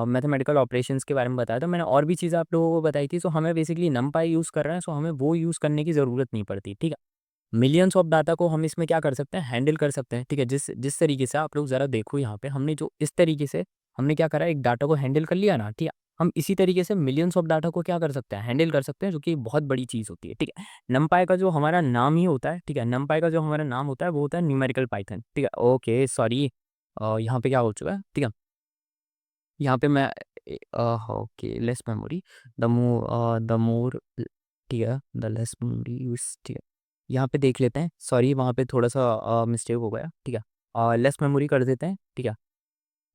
मैथमेटिकल ऑपरेशंस के बारे में बताया था। मैंने और भी चीज़ें आप लोगों को बताई थी। सो हमें बेसिकली नमपाई यूज़ कर रहे हैं, सो हमें वो यूज़ करने की ज़रूरत नहीं पड़ती, ठीक है। मिलियंस ऑफ डाटा को हम इसमें क्या कर सकते हैं, हैंडल कर सकते हैं, ठीक है। जिस जिस तरीके से आप लोग ज़रा देखो यहाँ पे, हमने जो इस तरीके से हमने क्या करा, एक डाटा को हैंडल कर लिया ना, ठीक है। हम इसी तरीके से मिलियंस ऑफ डाटा को क्या कर सकते हैं, हैंडल कर सकते हैं, जो कि बहुत बड़ी चीज़ होती है, ठीक है। नमपाई का जो हमारा नाम ही होता है, ठीक है, नमपाई का जो हमारा नाम होता है, वो होता है न्यूमेरिकल पाइथन, ठीक है। ओके सॉरी, यहाँ पे क्या हो चुका है, ठीक है। यहाँ पे मैं okay, less memory, the more, ठीक है, द लेस मेमोरी यूज़, ठीक है। यहाँ पे देख लेते हैं, सॉरी वहाँ पे थोड़ा-सा मिस्टेक हो गया, ठीक है। लेस मेमोरी कर देते हैं, ठीक है।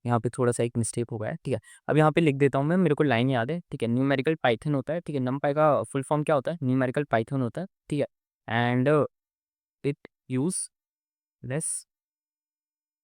यहाँ पे थोड़ा-सा एक मिस्टेक हो गया है, ठीक है। अब यहाँ पे लिख देता हूँ मैं, मेरे को लाइन याद है, ठीक है। न्यूमेरिकल पाइथन होता है, ठीक है। नमपाई का फुल फॉर्म क्या होता है, न्यूमेरिकल पाइथन होता है, ठीक है। And it use less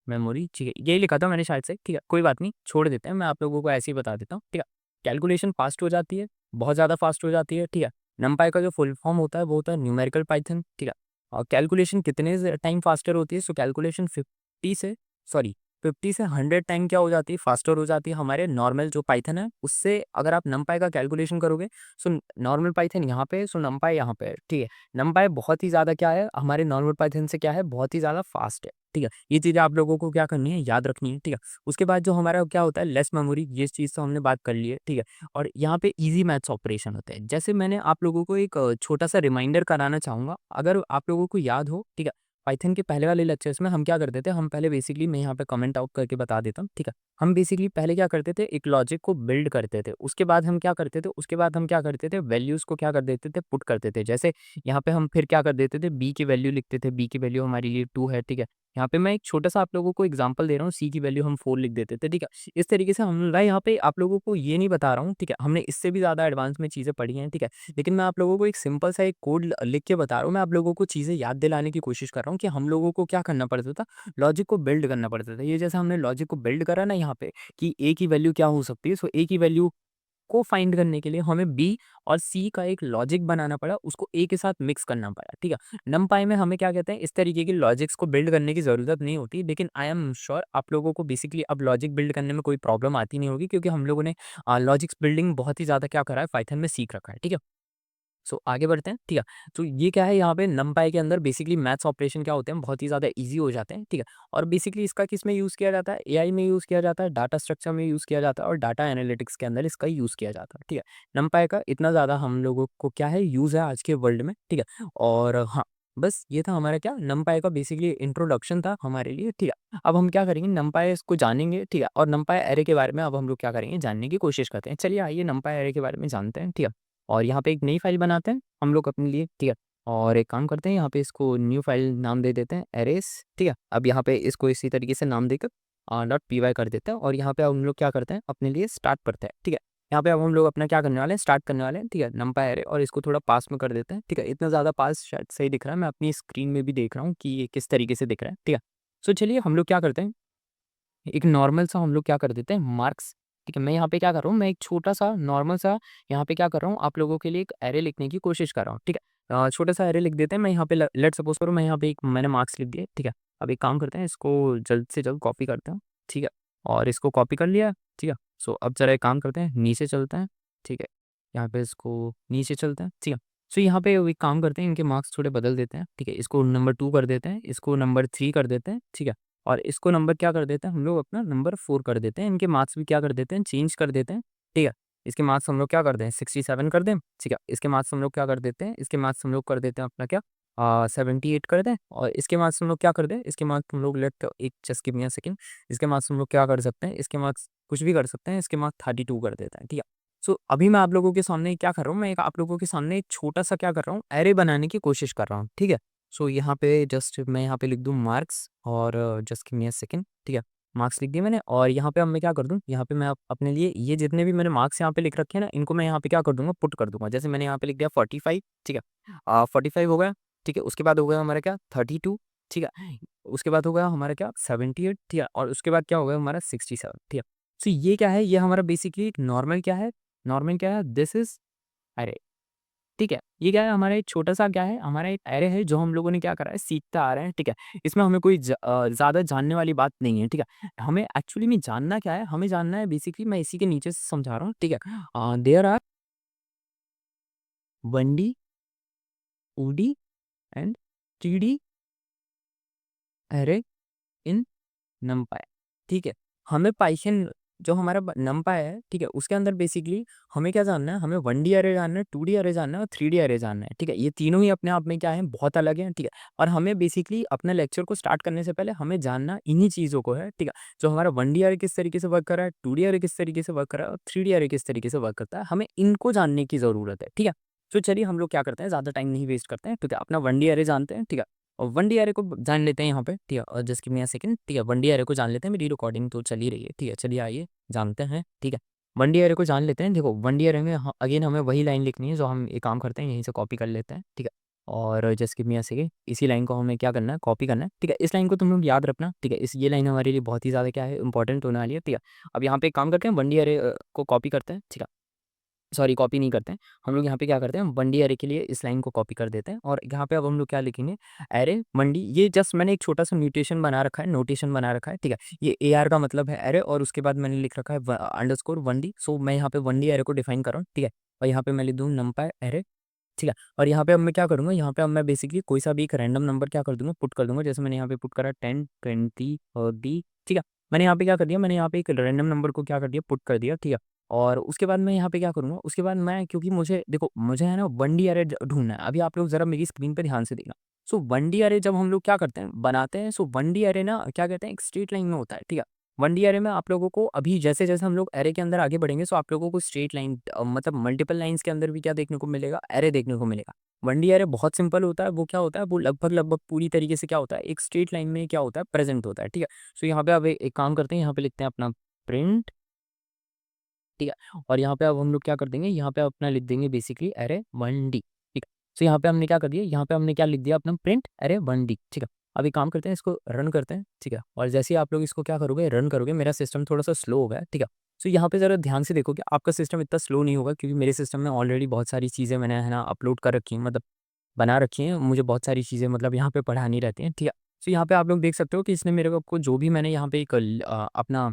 memory, ठीक है, यही लिखा था मैंने शायद से, ठीक है, कोई बात नहीं, छोड़ देते हैं, मैं आप लोगों को ऐसे ही बता देता हूँ, ठीक है। कैलकुलेशन फास्ट हो जाती है, बहुत ज़्यादा फास्ट हो जाती है, ठीक है। नमपाई का जो फुल फॉर्म होता है वो होता है न्यूमेरिकल पाइथन, ठीक है। और कैलकुलेशन कितने टाइम फास्टर होती है, सो कैलकुलेशन 50 से 100 टाइम क्या हो जाती है, फास्टर हो जाती है हमारे नॉर्मल जो पाइथन है उससे। अगर आप नमपाई का कैलकुलेशन करोगे, सो नॉर्मल पाइथन यहाँ पे, सो नमपाई यहाँ पे है, ठीक है। नमपाई बहुत ही ज़्यादा क्या है, हमारे नॉर्मल पाइथन से क्या है, बहुत ही ज़्यादा फास्ट है, ठीक है। ये चीज़ें आप लोगों को क्या करनी है, याद रखनी है, ठीक है। उसके बाद जो हमारा क्या होता है, लेस मेमोरी, ये चीज़ तो हमने बात कर ली है, ठीक है। और यहाँ पे ईज़ी मैथ्स ऑपरेशन होते हैं। जैसे मैंने आप लोगों को एक छोटा-सा रिमाइंडर कराना चाहूँगा, अगर आप लोगों को याद हो, ठीक है। पाइथन के पहले वाले लेक्चर्स में हम क्या करते थे, हम पहले बेसिकली मैं यहाँ पे कमेंट आउट करके बता देता हूँ, ठीक है। हम बेसिकली पहले क्या करते थे, एक लॉजिक को बिल्ड करते थे। उसके बाद हम क्या करते थे, वैल्यूज़ को क्या कर देते थे, पुट करते थे। जैसे यहाँ पे हम फिर क्या कर देते थे, बी की वैल्यू लिखते थे, बी की वैल्यू हमारे लिए 2 है, ठीक है। यहाँ पे मैं एक छोटा-सा आप लोगों को एग्ज़ाम्पल दे रहा हूँ, सी की वैल्यू हम 4 लिख देते थे, ठीक है। इस तरीके से मैं यहाँ पे आप लोगों को ये नहीं बता रहा हूँ, ठीक है। हमने इससे भी ज़्यादा एडवांस में चीज़ें पढ़ी हैं, ठीक है। लेकिन मैं आप लोगों को एक सिंपल सा एक कोड लिख के बता रहा हूँ। मैं आप लोगों को चीज़ें याद दिलाने की कोशिश कर रहा हूँ कि हम लोगों को क्या करना पड़ता था, लॉजिक को बिल्ड करना पड़ता था। ये जैसे हमने लॉजिक को बिल्ड करा ना यहाँ पे, कि ए की वैल्यू क्या हो सकती है, सो ए की वैल्यू को फाइंड करने के लिए हमें बी और सी का एक लॉजिक बनाना पड़ा, उसको ए के साथ मिक्स करना पड़ा, ठीक है। नमपाई में हमें क्या कहते हैं, इस तरीके की लॉजिक्स को बिल्ड करने की ज़रूरत नहीं होती, लेकिन आई एम श्योर आप लोगों को बेसिकली अब लॉजिक बिल्ड करने में कोई प्रॉब्लम आती नहीं होगी, क्योंकि हम लोगों ने लॉजिक्स बिल्डिंग बहुत ही ज़्यादा क्या करा है, पाइथन में सीख रखा है, ठीक है। सो आगे बढ़ते हैं, ठीक है। तो ये क्या है, यहाँ पे नमपाई के अंदर बेसिकली मैथ्स ऑपरेशन क्या होते हैं, बहुत ही ज़्यादा ईज़ी हो जाते हैं, ठीक है। और बेसिकली इसका किस में यूज़ किया जाता है, एआई में यूज़ किया जाता है, डाटा स्ट्रक्चर में यूज़ किया जाता है और डाटा एनालिटिक्स के अंदर इसका यूज़ किया जाता है, ठीक है। नमपाई का इतना ज़्यादा हम लोगों को क्या है, यूज़ है आज के वर्ल्ड में, ठीक है। और हाँ, बस ये था हमारा क्या, नमपाई का बेसिकली इंट्रोडक्शन था हमारे लिए, ठीक है। अब हम क्या करेंगे, नमपाई इसको जानेंगे, ठीक है। और नमपाई एरे के बारे में अब हम लोग क्या करेंगे, जानने की कोशिश करते हैं। चलिए आइए नमपाई एरे के बारे में जानते हैं, ठीक है। और यहाँ पे एक नई फाइल बनाते हैं हम लोग अपने लिए, ठीक है। और एक काम करते हैं, यहाँ पे इसको न्यू फाइल नाम दे देते हैं एरेस, ठीक है। अब यहाँ पे इसको इसी तरीके से नाम देकर डॉट पी वाई कर देते हैं। और यहाँ पे अब हम लोग क्या करते हैं, अपने लिए स्टार्ट करते हैं, ठीक है। यहाँ पे अब हम लोग अपना क्या करने वाले हैं, स्टार्ट करने वाले हैं, ठीक है, नंपाई एरे। और इसको थोड़ा पास में कर देते हैं, ठीक है। इतना ज़्यादा पास शायद सही दिख रहा है, मैं अपनी स्क्रीन में भी देख रहा हूँ कि ये किस तरीके से दिख रहा है, ठीक है। सो चलिए हम लोग क्या करते हैं, एक नॉर्मल सा हम लोग क्या कर देते हैं, मार्क्स, ठीक है। मैं यहाँ पे क्या कर रहा हूँ, मैं एक छोटा-सा नॉर्मल सा यहाँ पे क्या कर रहा हूँ, आप लोगों के लिए एक एरे लिखने की कोशिश कर रहा हूँ, ठीक है। छोटा-सा एरे लिख देते हैं। मैं यहाँ पे लेट्स सपोज़ करो मैं यहाँ पे एक मैंने मार्क्स लिख दिए, ठीक है। अब एक काम करते हैं, इसको जल्द से जल्द कॉपी करते हैं, ठीक है। और इसको कॉपी कर लिया, ठीक है। सो अब ज़रा एक काम करते हैं, नीचे चलते हैं, ठीक है। यहाँ पे इसको नीचे चलते हैं, ठीक है। सो यहाँ पे एक काम करते हैं, इनके मार्क्स थोड़े बदल देते हैं, ठीक है। इसको नंबर 2 कर देते हैं, इसको नंबर 3 कर देते हैं, ठीक है। और इसको नंबर क्या कर देते हैं, हम लोग अपना नंबर 4 कर देते हैं। इनके मार्क्स भी क्या कर देते हैं, चेंज कर देते हैं, ठीक है। इसके मार्क्स हम लोग क्या कर दें, 67 कर दें, ठीक है। इसके मार्क्स हम लोग क्या कर देते हैं, इसके मार्क्स हम लोग कर देते हैं अपना क्या 78 कर दें। और इसके मार्क्स हम लोग क्या कर दें, इसके मार्क्स हम लोग लेट एक just give me a second, इसके मार्क्स हम लोग क्या कर सकते हैं, इसके मार्क्स कुछ भी कर सकते हैं, इसके मार्क्स 32 कर देते हैं, ठीक है। सो अभी मैं आप लोगों के सामने क्या कर रहा हूँ, मैं एक आप लोगों के सामने एक छोटा-सा क्या कर रहा हूँ, एरे बनाने की कोशिश कर रहा हूँ, ठीक है। सो यहाँ पे जस्ट मैं यहाँ पे लिख दूँ मार्क्स और just give me a second, ठीक है। मार्क्स लिख दिए मैंने। और यहाँ पे अब मैं क्या कर दूँ, यहाँ पे मैं अपने लिए ये जितने भी मैंने मार्क्स यहाँ पे लिख रखे हैं ना, इनको मैं यहाँ पे क्या कर दूँगा, पुट कर दूँगा। जैसे मैंने यहाँ पे लिख दिया 45, ठीक है। 45 हो गया, ठीक है। उसके बाद हो गया हमारा क्या 32, ठीक है। उसके बाद हो गया हमारा क्या 78, ठीक है। और उसके बाद क्या हो गया हमारा 67, ठीक है। सो ये क्या है, ये हमारा बेसिकली एक नॉर्मल क्या है, नॉर्मल क्या है, दिस इज़ अरे ठीक है। ये क्या है, हमारा एक छोटा-सा क्या है, हमारा एक एरे है जो हम लोगों ने क्या करा है, सीखता आ रहे हैं, ठीक है। इसमें हमें कोई ज़्यादा जानने वाली बात नहीं है, ठीक है। हमें एक्चुअली में जानना क्या है, हमें जानना है बेसिकली, मैं इसी के नीचे से समझा रहा हूँ, ठीक है। There are 1D, 2D and 3D array in NumPy, ठीक है। हमें पाइथन जो हमारा नमपाई है, ठीक है, उसके अंदर बेसिकली हमें क्या जानना है, हमें 1D अरे जानना है, 2D अरे जानना है और 3D अरे जानना है, ठीक है। ये तीनों ही अपने आप में क्या है, बहुत अलग हैं, ठीक है। और हमें बेसिकली अपने लेक्चर को स्टार्ट करने से पहले हमें जानना इन्हीं चीज़ों को है, ठीक है। जो हमारा 1D अरे किस तरीके से वर्क कर रहा है, 2D अरे किस तरीके से वर्क कर रहा है और 3D अरे किस तरीके से वर्क करता है, हमें इनको जानने की ज़रूरत है, ठीक है। तो चलिए हम लोग क्या करते हैं, ज़्यादा टाइम नहीं वेस्ट करते हैं, ठीक है। अपना 1D अरे जानते हैं, ठीक है। और 1D अरे को जान लेते हैं यहाँ पे, ठीक है। और just give me a second, ठीक है। 1D अरे को जान लेते हैं, मेरी रिकॉर्डिंग तो चल ही रही है, ठीक है। चलिए आइए जानते हैं, ठीक है। 1D अरे को जान लेते हैं। देखो 1D अरे में अगेन हमें वही लाइन लिखनी है जो हम एक काम करते हैं, यहीं से कॉपी कर लेते हैं, ठीक है। और just give me a second, इसी लाइन को हमें क्या करना है, कॉपी करना है, ठीक है। इस लाइन को तुम लोग याद रखना, ठीक है। इस ये लाइन हमारे लिए बहुत ही ज़्यादा क्या है, इंपॉर्टेंट होने वाली है, ठीक है। अब यहाँ पे एक काम करते हैं, 1D अरे को कॉपी करते हैं, ठीक है। सॉरी, कॉपी नहीं करते हैं हम लोग, यहाँ पे क्या करते हैं, 1D अरे के लिए इस लाइन को कॉपी कर देते हैं और यहाँ पे अब हम लोग क्या लिखेंगे, अरे 1D। ये जस्ट मैंने एक छोटा सा म्यूटेशन बना रखा है, नोटेशन बना रखा है, ठीक है। ये AR का मतलब है अरे, और उसके बाद मैंने लिख रखा है अंडरस्कोर 1D। सो मैं यहाँ पे 1D अरे को डिफाइन कर रहा हूँ, ठीक है। और यहाँ पे मैं लिख दूँ numpy अरे, ठीक है। और यहाँ पे अब मैं क्या करूँगा, यहाँ पे अब मैं बेसिकली कोई सा भी एक रैंडम नंबर क्या कर दूँगा, पुट कर दूँगा। जैसे मैंने यहाँ पे पुट करा 10, 20 और D, ठीक है। मैंने यहाँ पे क्या कर दिया, मैंने यहाँ पे एक रैंडम नंबर को क्या कर दिया, पुट कर दिया, ठीक है। और उसके बाद मैं यहाँ पे क्या करूँगा, उसके बाद मैं, क्योंकि मुझे देखो, मुझे है ना 1D अरे ढूंढना है। अभी आप लोग जरा मेरी स्क्रीन पे ध्यान से देखना। सो 1D अरे जब हम लोग क्या करते हैं, बनाते हैं, सो 1D अरे ना क्या कहते हैं, एक स्ट्रेट लाइन में होता है, ठीक है। 1D अरे में आप लोगों को अभी जैसे जैसे हम लोग अरे के अंदर आगे बढ़ेंगे, सो आप लोगों को स्ट्रेट लाइन मतलब मल्टीपल लाइंस के अंदर भी क्या देखने को मिलेगा, अरे देखने को मिलेगा। 1D अरे बहुत सिंपल होता है, वो क्या होता है, वो लगभग लगभग पूरी तरीके से क्या होता है, एक स्ट्रेट लाइन में क्या होता है, प्रेजेंट होता है, ठीक है। सो यहाँ पे अब एक काम करते हैं, यहाँ पे लिखते हैं अपना प्रिंट, ठीक है। और यहाँ पे अब हम लोग क्या कर देंगे, यहाँ पे अपना लिख देंगे बेसिकली अरे 1D, ठीक है। सो यहाँ पे हमने क्या कर दिया, यहाँ पे हमने क्या लिख दिया, अपना प्रिंट अरे 1D, ठीक है। अभी काम करते हैं, इसको रन करते हैं, ठीक है। और जैसे ही आप लोग इसको क्या करोगे, रन करोगे, मेरा सिस्टम थोड़ा सा स्लो हो गया है, ठीक है। सो यहाँ पे ज़रा ध्यान से देखोगे, आपका सिस्टम इतना स्लो नहीं होगा, क्योंकि मेरे सिस्टम में ऑलरेडी बहुत सारी चीज़ें मैंने है ना अपलोड कर रखी हैं, मतलब बना रखी हैं। मुझे बहुत सारी चीज़ें मतलब यहाँ पे पढ़ानी रहती हैं, ठीक है। सो यहाँ पे आप लोग देख सकते हो कि इसने मेरे को जो भी मैंने यहाँ पे एक अपना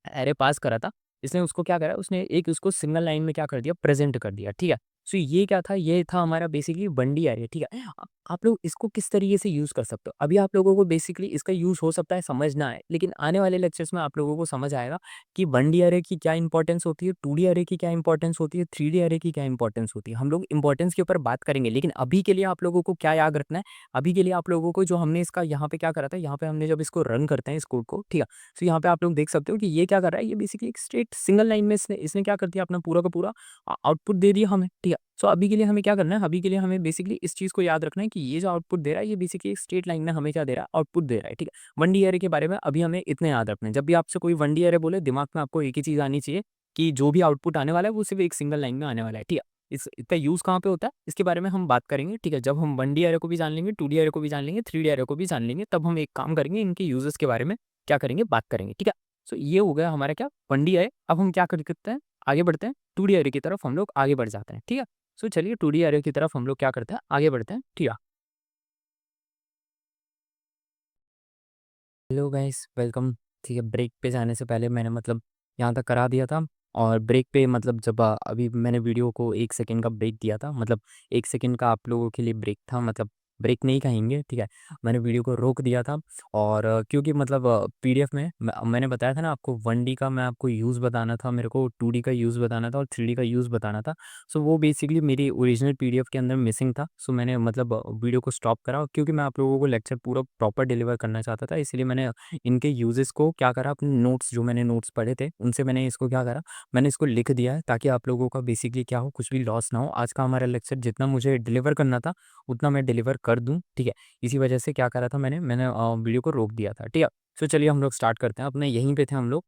अरे पास करा था, इसने उसको क्या करा, उसने एक उसको सिंगल लाइन में क्या कर दिया, प्रेज़ेंट कर दिया, ठीक है। सो ये क्या था, ये था हमारा बेसिकली 1D अरे, ठीक है। आप लोग इसको किस तरीके से यूज़ कर सकते हो, अभी आप लोगों को बेसिकली इसका यूज़ हो सकता है समझ ना आए, लेकिन आने वाले लेक्चर्स में आप लोगों को समझ आएगा कि 1D अरे की क्या इंपॉर्टेंस होती है, 2D अरे की क्या इंपॉर्टेंस होती है, 3D अरे की क्या इंपॉर्टेंस होती है। हम लोग इंपॉर्टेंस के ऊपर बात करेंगे, लेकिन अभी के लिए आप लोगों को क्या याद रखना है, अभी के लिए आप लोगों को जो हमने इसका यहाँ पे क्या करा था, यहाँ पे हमने जब इसको रन करते हैं इस कोड को, ठीक है। सो यहाँ पे आप लोग देख सकते हो कि ये क्या कर रहा है, ये बेसिकली एक स्ट्रेट सिंगल लाइन में इसने इसने क्या कर दिया, अपना पूरा का पूरा आउटपुट दे दिया हमें, ठीक है। सो अभी के लिए हमें क्या करना है, अभी के लिए हमें बेसिकली इस चीज़ को याद रखना है कि ये जो आउटपुट दे रहा है, ये बेसिकली एक स्ट्रेट लाइन में हमें क्या दे रहा है, आउटपुट दे रहा है, ठीक है। 1D अरे के बारे में अभी हमें इतने याद रखना है। जब भी आपसे कोई 1D अरे बोले, दिमाग में आपको एक ही चीज़ आनी चाहिए कि जो भी आउटपुट आने वाला है, वो सिर्फ एक सिंगल लाइन में आने वाला है, ठीक है। इसका यूज़ कहाँ पे होता है, इसके बारे में हम बात करेंगे, ठीक है। जब हम 1D अरे को भी जान लेंगे, 2D अरे को भी जान लेंगे, 3D अरे को भी जान लेंगे, तब हम एक काम करेंगे, इनके यूजेस के बारे में क्या करेंगे, बात करेंगे, ठीक है। सो ये हो गया हमारा क्या, 1D अरे। अब हम क्या कर सकते हैं, आगे बढ़ते हैं, 2D अरे की तरफ हम लोग आगे बढ़ जाते हैं, ठीक है। सो चलिए 2D अरे की तरफ हम लोग क्या करते हैं, आगे बढ़ते हैं, ठीक है। Hello guys, welcome. ठीक है, ब्रेक पे जाने से पहले मैंने मतलब यहाँ तक करा दिया था। और ब्रेक पे मतलब जब अभी मैंने वीडियो को 1 सेकंड का ब्रेक दिया था, मतलब 1 सेकंड का आप लोगों के लिए ब्रेक था, मतलब ब्रेक नहीं कहेंगे, ठीक है। मैंने वीडियो को रोक दिया था। और क्योंकि मतलब PDF में मैंने बताया था ना आपको, 1D का मैं आपको यूज़ बताना था, मेरे को 2D का यूज़ बताना था और 3D का यूज़ बताना था। सो वो बेसिकली मेरी ओरिजिनल PDF के अंदर मिसिंग था। सो मैंने मतलब वीडियो को स्टॉप करा, क्योंकि मैं आप लोगों को लेक्चर पूरा प्रॉपर डिलीवर करना चाहता था। इसलिए मैंने इनके यूज़ेस को क्या करा, अपने नोट्स जो मैंने नोट्स पढ़े थे, उनसे मैंने इसको क्या करा, मैंने इसको लिख दिया है, ताकि आप लोगों का बेसिकली क्या हो, कुछ भी लॉस ना हो। आज का हमारा लेक्चर जितना मुझे डिलीवर करना था, उतना मैं डिलीवर कर दूँ, ठीक है। इसी वजह से क्या करा था मैंने वीडियो को रोक दिया था, ठीक है। सो चलिए हम लोग स्टार्ट करते हैं, अपने यहीं पे थे हम लोग।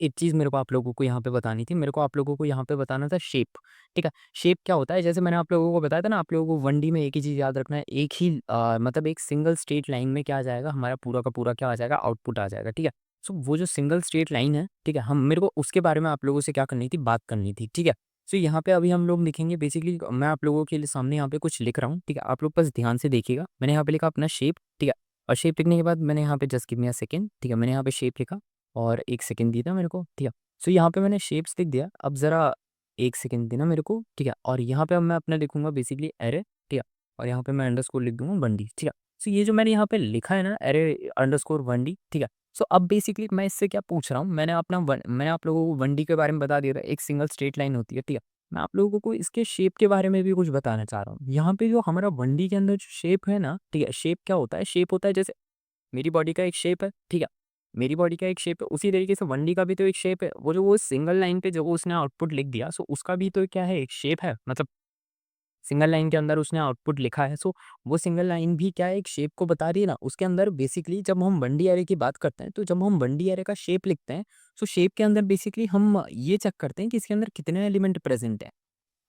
एक चीज़ मेरे को आप लोगों को यहाँ पे बतानी थी, मेरे को आप लोगों को यहाँ पे बताना था शेप, ठीक है। शेप क्या होता है, जैसे मैंने आप लोगों को बताया था ना, आप लोगों को 1D में एक ही चीज़ याद रखना है, एक ही मतलब एक सिंगल स्ट्रेट लाइन में क्या आ जाएगा, हमारा पूरा का पूरा क्या आ जाएगा, आउटपुट आ जाएगा, ठीक है। सो वो जो सिंगल स्ट्रेट लाइन है, ठीक है, हम मेरे को उसके बारे में आप लोगों से क्या करनी थी, बात करनी थी, ठीक है। सो यहाँ पे अभी हम लोग लिखेंगे बेसिकली, मैं आप लोगों के लिए सामने यहाँ पे कुछ लिख रहा हूँ, ठीक है। आप लोग बस ध्यान से देखिएगा, मैंने यहाँ पे लिखा अपना शेप, ठीक है। और शेप लिखने के बाद मैंने यहाँ पे just give me a second, ठीक है, मैंने यहाँ पे शेप लिखा और 1 सेकंड दिया था मेरे को, ठीक है। सो यहाँ पे मैंने शेप्स लिख दिया, अब ज़रा 1 सेकंड देना मेरे को, ठीक है। और यहाँ पे अब मैं अपना लिखूँगा बेसिकली एरे, ठीक है। और यहाँ पे मैं अंडरस्कोर लिख दूँगा 1D, ठीक है। सो ये जो मैंने यहाँ पे लिखा है ना, एरे अंडरस्कोर 1D, ठीक है। सो अब बेसिकली मैं इससे क्या पूछ रहा हूँ, मैंने आप लोगों को 1D के बारे में बता दिया था, एक सिंगल स्ट्रेट लाइन होती है, ठीक है। मैं आप लोगों को इसके शेप के बारे में भी कुछ बताना चाह रहा हूँ। यहाँ पे जो हमारा 1D के अंदर जो शेप है ना, ठीक है, शेप क्या होता है, शेप होता है जैसे मेरी बॉडी का एक शेप है, ठीक है। मेरी बॉडी का एक शेप है, उसी तरीके से 1D का भी तो एक शेप है। वो सिंगल लाइन पे जो वो उसने आउटपुट लिख दिया, सो उसका भी तो क्या है, एक शेप है। मतलब सिंगल लाइन के अंदर उसने आउटपुट लिखा है, सो वो सिंगल लाइन भी क्या है, एक शेप को बता रही है ना। उसके अंदर बेसिकली जब हम 1D अरे की बात करते हैं, तो जब हम 1D अरे का शेप लिखते हैं, सो शेप के अंदर बेसिकली हम ये चेक करते हैं कि इसके अंदर कितने एलिमेंट प्रेज़ेंट हैं।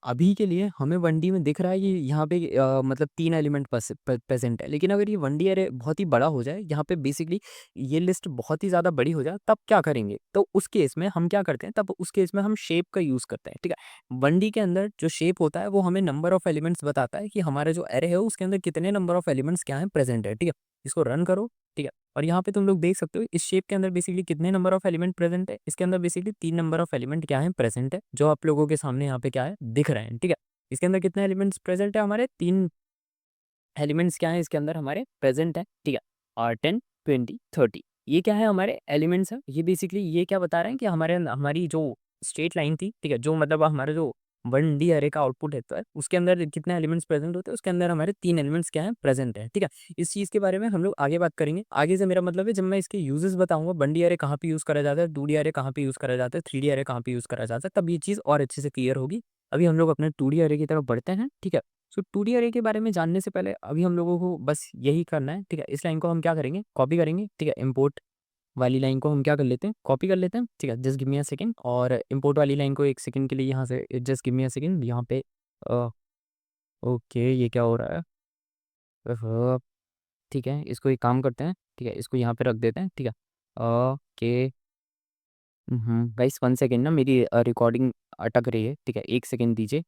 अभी के लिए हमें 1D में दिख रहा है कि यहाँ पे मतलब 3 एलिमेंट प्रेज़ेंट है। लेकिन अगर ये 1D अरे बहुत ही बड़ा हो जाए, यहाँ पे बेसिकली ये लिस्ट बहुत ही ज़्यादा बड़ी हो जाए, तब क्या करेंगे? तो उस केस में हम क्या करते हैं, तब उस केस में हम शेप का यूज़ करते हैं, ठीक है? 1D के अंदर जो शेप होता है, वो हमें नंबर ऑफ एलिमेंट्स बताता है कि हमारा जो अरे है, उसके अंदर कितने नंबर ऑफ एलिमेंट्स क्या हैं, प्रेज़ेंट है, ठीक है? इसको रन करो, ठीक है? और यहाँ पे तुम लोग देख सकते हो इस शेप के अंदर बेसिकली कितने नंबर ऑफ एलिमेंट प्रेजेंट है। इसके अंदर बेसिकली 3 नंबर ऑफ एलिमेंट क्या है प्रेजेंट है, जो आप लोगों के सामने यहाँ पे क्या है दिख रहे हैं, ठीक है। इसके अंदर कितने एलिमेंट्स प्रेजेंट है, हमारे 3 एलिमेंट्स क्या है इसके अंदर हमारे प्रेजेंट है, ठीक है। और 10 20 30 ये क्या है हमारे एलिमेंट्स है। ये बेसिकली ये क्या बता रहे हैं कि हमारी जो स्ट्रेट लाइन थी, ठीक है, जो मतलब हमारा जो 1D अरे का आउटपुट है, तो उसके अंदर कितने एलिमेंट्स प्रेजेंट होते हैं, उसके अंदर हमारे 3 एलिमेंट्स क्या हैं प्रेजेंट है, ठीक है। इस चीज़ के बारे में हम लोग आगे बात करेंगे। आगे से मेरा मतलब है जब मैं इसके यूजेस बताऊंगा, 1D अरे कहाँ पे यूज़ करा जाता है, 2D अरे कहाँ पे यूज़ करा जाता है, 3D अरे कहाँ पे यूज़ करा जाता है, तब ये चीज़ और अच्छे से क्लियर होगी। अभी हम लोग अपने 2D अरे की तरफ बढ़ते हैं, ठीक है। सो 2D अरे के बारे में जानने से पहले अभी हम लोगों को बस यही करना है, ठीक है। इस लाइन को हम क्या करेंगे, कॉपी करेंगे, ठीक है। इम्पोर्ट वाली लाइन को हम क्या कर लेते हैं, कॉपी कर लेते हैं, ठीक है। Just give me a second. और इम्पोर्ट वाली लाइन को 1 सेकंड के लिए यहाँ से just give me a second यहाँ पे अ, ओके ये क्या हो रहा है। अह, ठीक है, इसको एक काम करते हैं, ठीक है, इसको यहाँ पे रख देते हैं, ठीक है। ओके गाइस 1 सेकंड ना, मेरी रिकॉर्डिंग अटक रही है, ठीक है, 1 सेकंड दीजिए।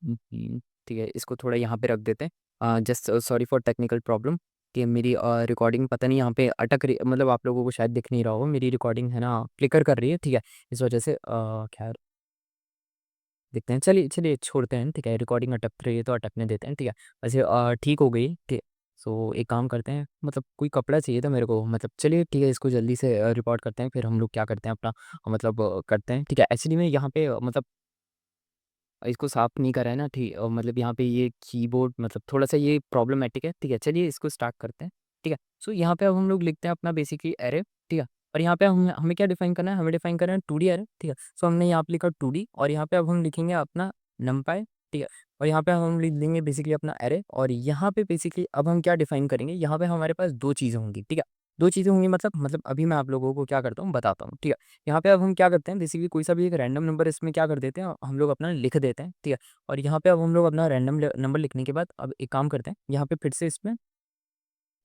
ठीक है, इसको थोड़ा यहाँ पे रख देते हैं। Just sorry for technical problem कि मेरी रिकॉर्डिंग पता नहीं यहाँ पे अटक रही, मतलब आप लोगों को शायद दिख नहीं रहा होगा, मेरी रिकॉर्डिंग है ना फ्लिकर कर रही है, ठीक है। इस वजह से खैर देखते हैं, चलिए चलिए छोड़ते हैं, ठीक है। रिकॉर्डिंग अटक रही है तो अटकने देते हैं, ठीक है। वैसे ठीक हो गई, ठीक है। सो एक काम करते हैं, मतलब कोई कपड़ा चाहिए था मेरे को, मतलब चलिए ठीक है, इसको जल्दी से रिपोर्ट करते हैं, फिर हम लोग क्या करते हैं अपना मतलब करते हैं, ठीक है। एक्चुअली में यहाँ पे मतलब इसको साफ़ नहीं करा है ना, ठीक मतलब यहाँ पे ये कीबोर्ड मतलब थोड़ा-सा ये प्रॉब्लमैटिक है, ठीक है। चलिए इसको स्टार्ट करते हैं, ठीक है। सो यहाँ पे अब हम लोग लिखते हैं अपना बेसिकली अरे, ठीक है। और यहाँ पे हम हमें क्या डिफ़ाइन करना है, हमें डिफ़ाइन करना है 2D अरे, ठीक है। सो हमने यहाँ पे लिखा 2D और यहाँ पे अब हम लिखेंगे अपना नंपाई, ठीक है। और यहाँ पे हम लिख देंगे बेसिकली अपना अरे और यहाँ पे बेसिकली अब हम क्या डिफ़ाइन करेंगे, यहाँ पे हमारे पास 2 चीज़ें होंगी, ठीक है। 2 चीज़ें होंगी मतलब अभी मैं आप लोगों को क्या करता हूँ बताता हूँ, ठीक है। यहाँ पे अब हम क्या करते हैं बेसिकली कोई सा भी एक रैंडम नंबर इसमें क्या कर देते हैं, हम लोग अपना लिख देते हैं, ठीक है। और यहाँ पे अब हम लोग अपना रैंडम नंबर लिखने के बाद अब एक काम करते हैं, यहाँ पे फिर से इसमें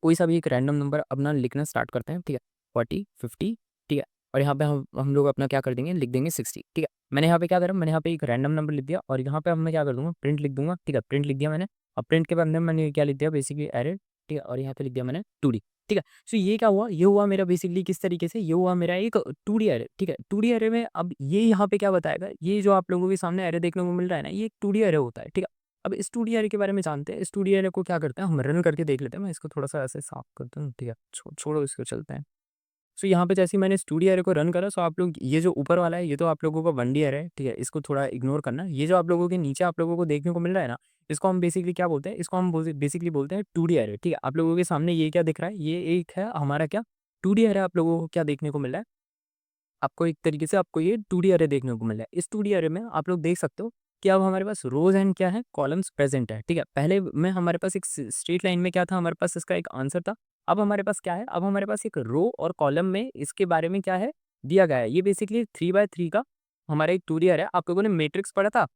कोई सा भी एक रैंडम नंबर अपना लिखना स्टार्ट करते हैं, ठीक है। 40 50 ठीक है। और यहाँ पे हम लोग अपना क्या कर देंगे, लिख देंगे 60, ठीक है। मैंने यहाँ पे क्या करा, मैंने यहाँ पे एक रैंडम नंबर लिख दिया और यहाँ पे अब मैं क्या कर दूंगा, प्रिंट लिख दूंगा, ठीक है। प्रिंट लिख दिया मैंने। और प्रिंट के बाद में मैंने क्या लिख दिया बेसिकली एरे, ठीक है। और यहाँ पे लिख दिया मैंने 2D, ठीक है। सो ये क्या हुआ, ये हुआ मेरा बेसिकली किस तरीके से, ये हुआ मेरा एक 2D एरे, ठीक है। 2D एरे में अब ये यहाँ पे क्या बताएगा, ये जो आप लोगों के सामने एरे देखने को मिल रहा है ना, ये एक 2D एरे होता है, ठीक है। अब स्टूडियो एरे के बारे में जानते हैं। स्टूडियो एरे को क्या करते हैं, हम रन करके देख लेते हैं। मैं इसको थोड़ा-सा ऐसे साफ करता हूँ, ठीक है। छोड़ो इसको, चलते हैं। सो यहाँ पे जैसे ही मैंने स्टूडियो एरे को रन करा, सो आप लोग ये जो ऊपर वाला है, ये तो आप लोगों का 1D एरे है, ठीक है। इसको थोड़ा इग्नोर करना। ये जो आप लोगों के नीचे आप लोगों को देखने को मिल रहा है ना, इसको हम बेसिकली क्या बोलते हैं, इसको हम बेसिकली बोलते हैं 2D एरे, ठीक है। आप लोगों के सामने ये क्या दिख रहा है, ये एक है हमारा क्या 2D एरे आप लोगों को क्या देखने को मिल रहा है। आपको एक तरीके से आपको ये 2D अरे देखने को मिल रहा है। इस 2D अरे में आप लोग देख सकते हो कि अब हमारे पास रोज़ एंड क्या है, कॉलम्स प्रेज़ेंट है, ठीक है। पहले में हमारे पास एक स्ट्रेट लाइन में क्या था, हमारे पास इसका एक आंसर था। अब हमारे पास क्या है, अब हमारे पास एक रो और कॉलम में इसके बारे में क्या है, दिया गया है। ये बेसिकली 3 बाय 3 का हमारा एक 2D अरे है। आप लोगों ने मैट्रिक्स पढ़ा था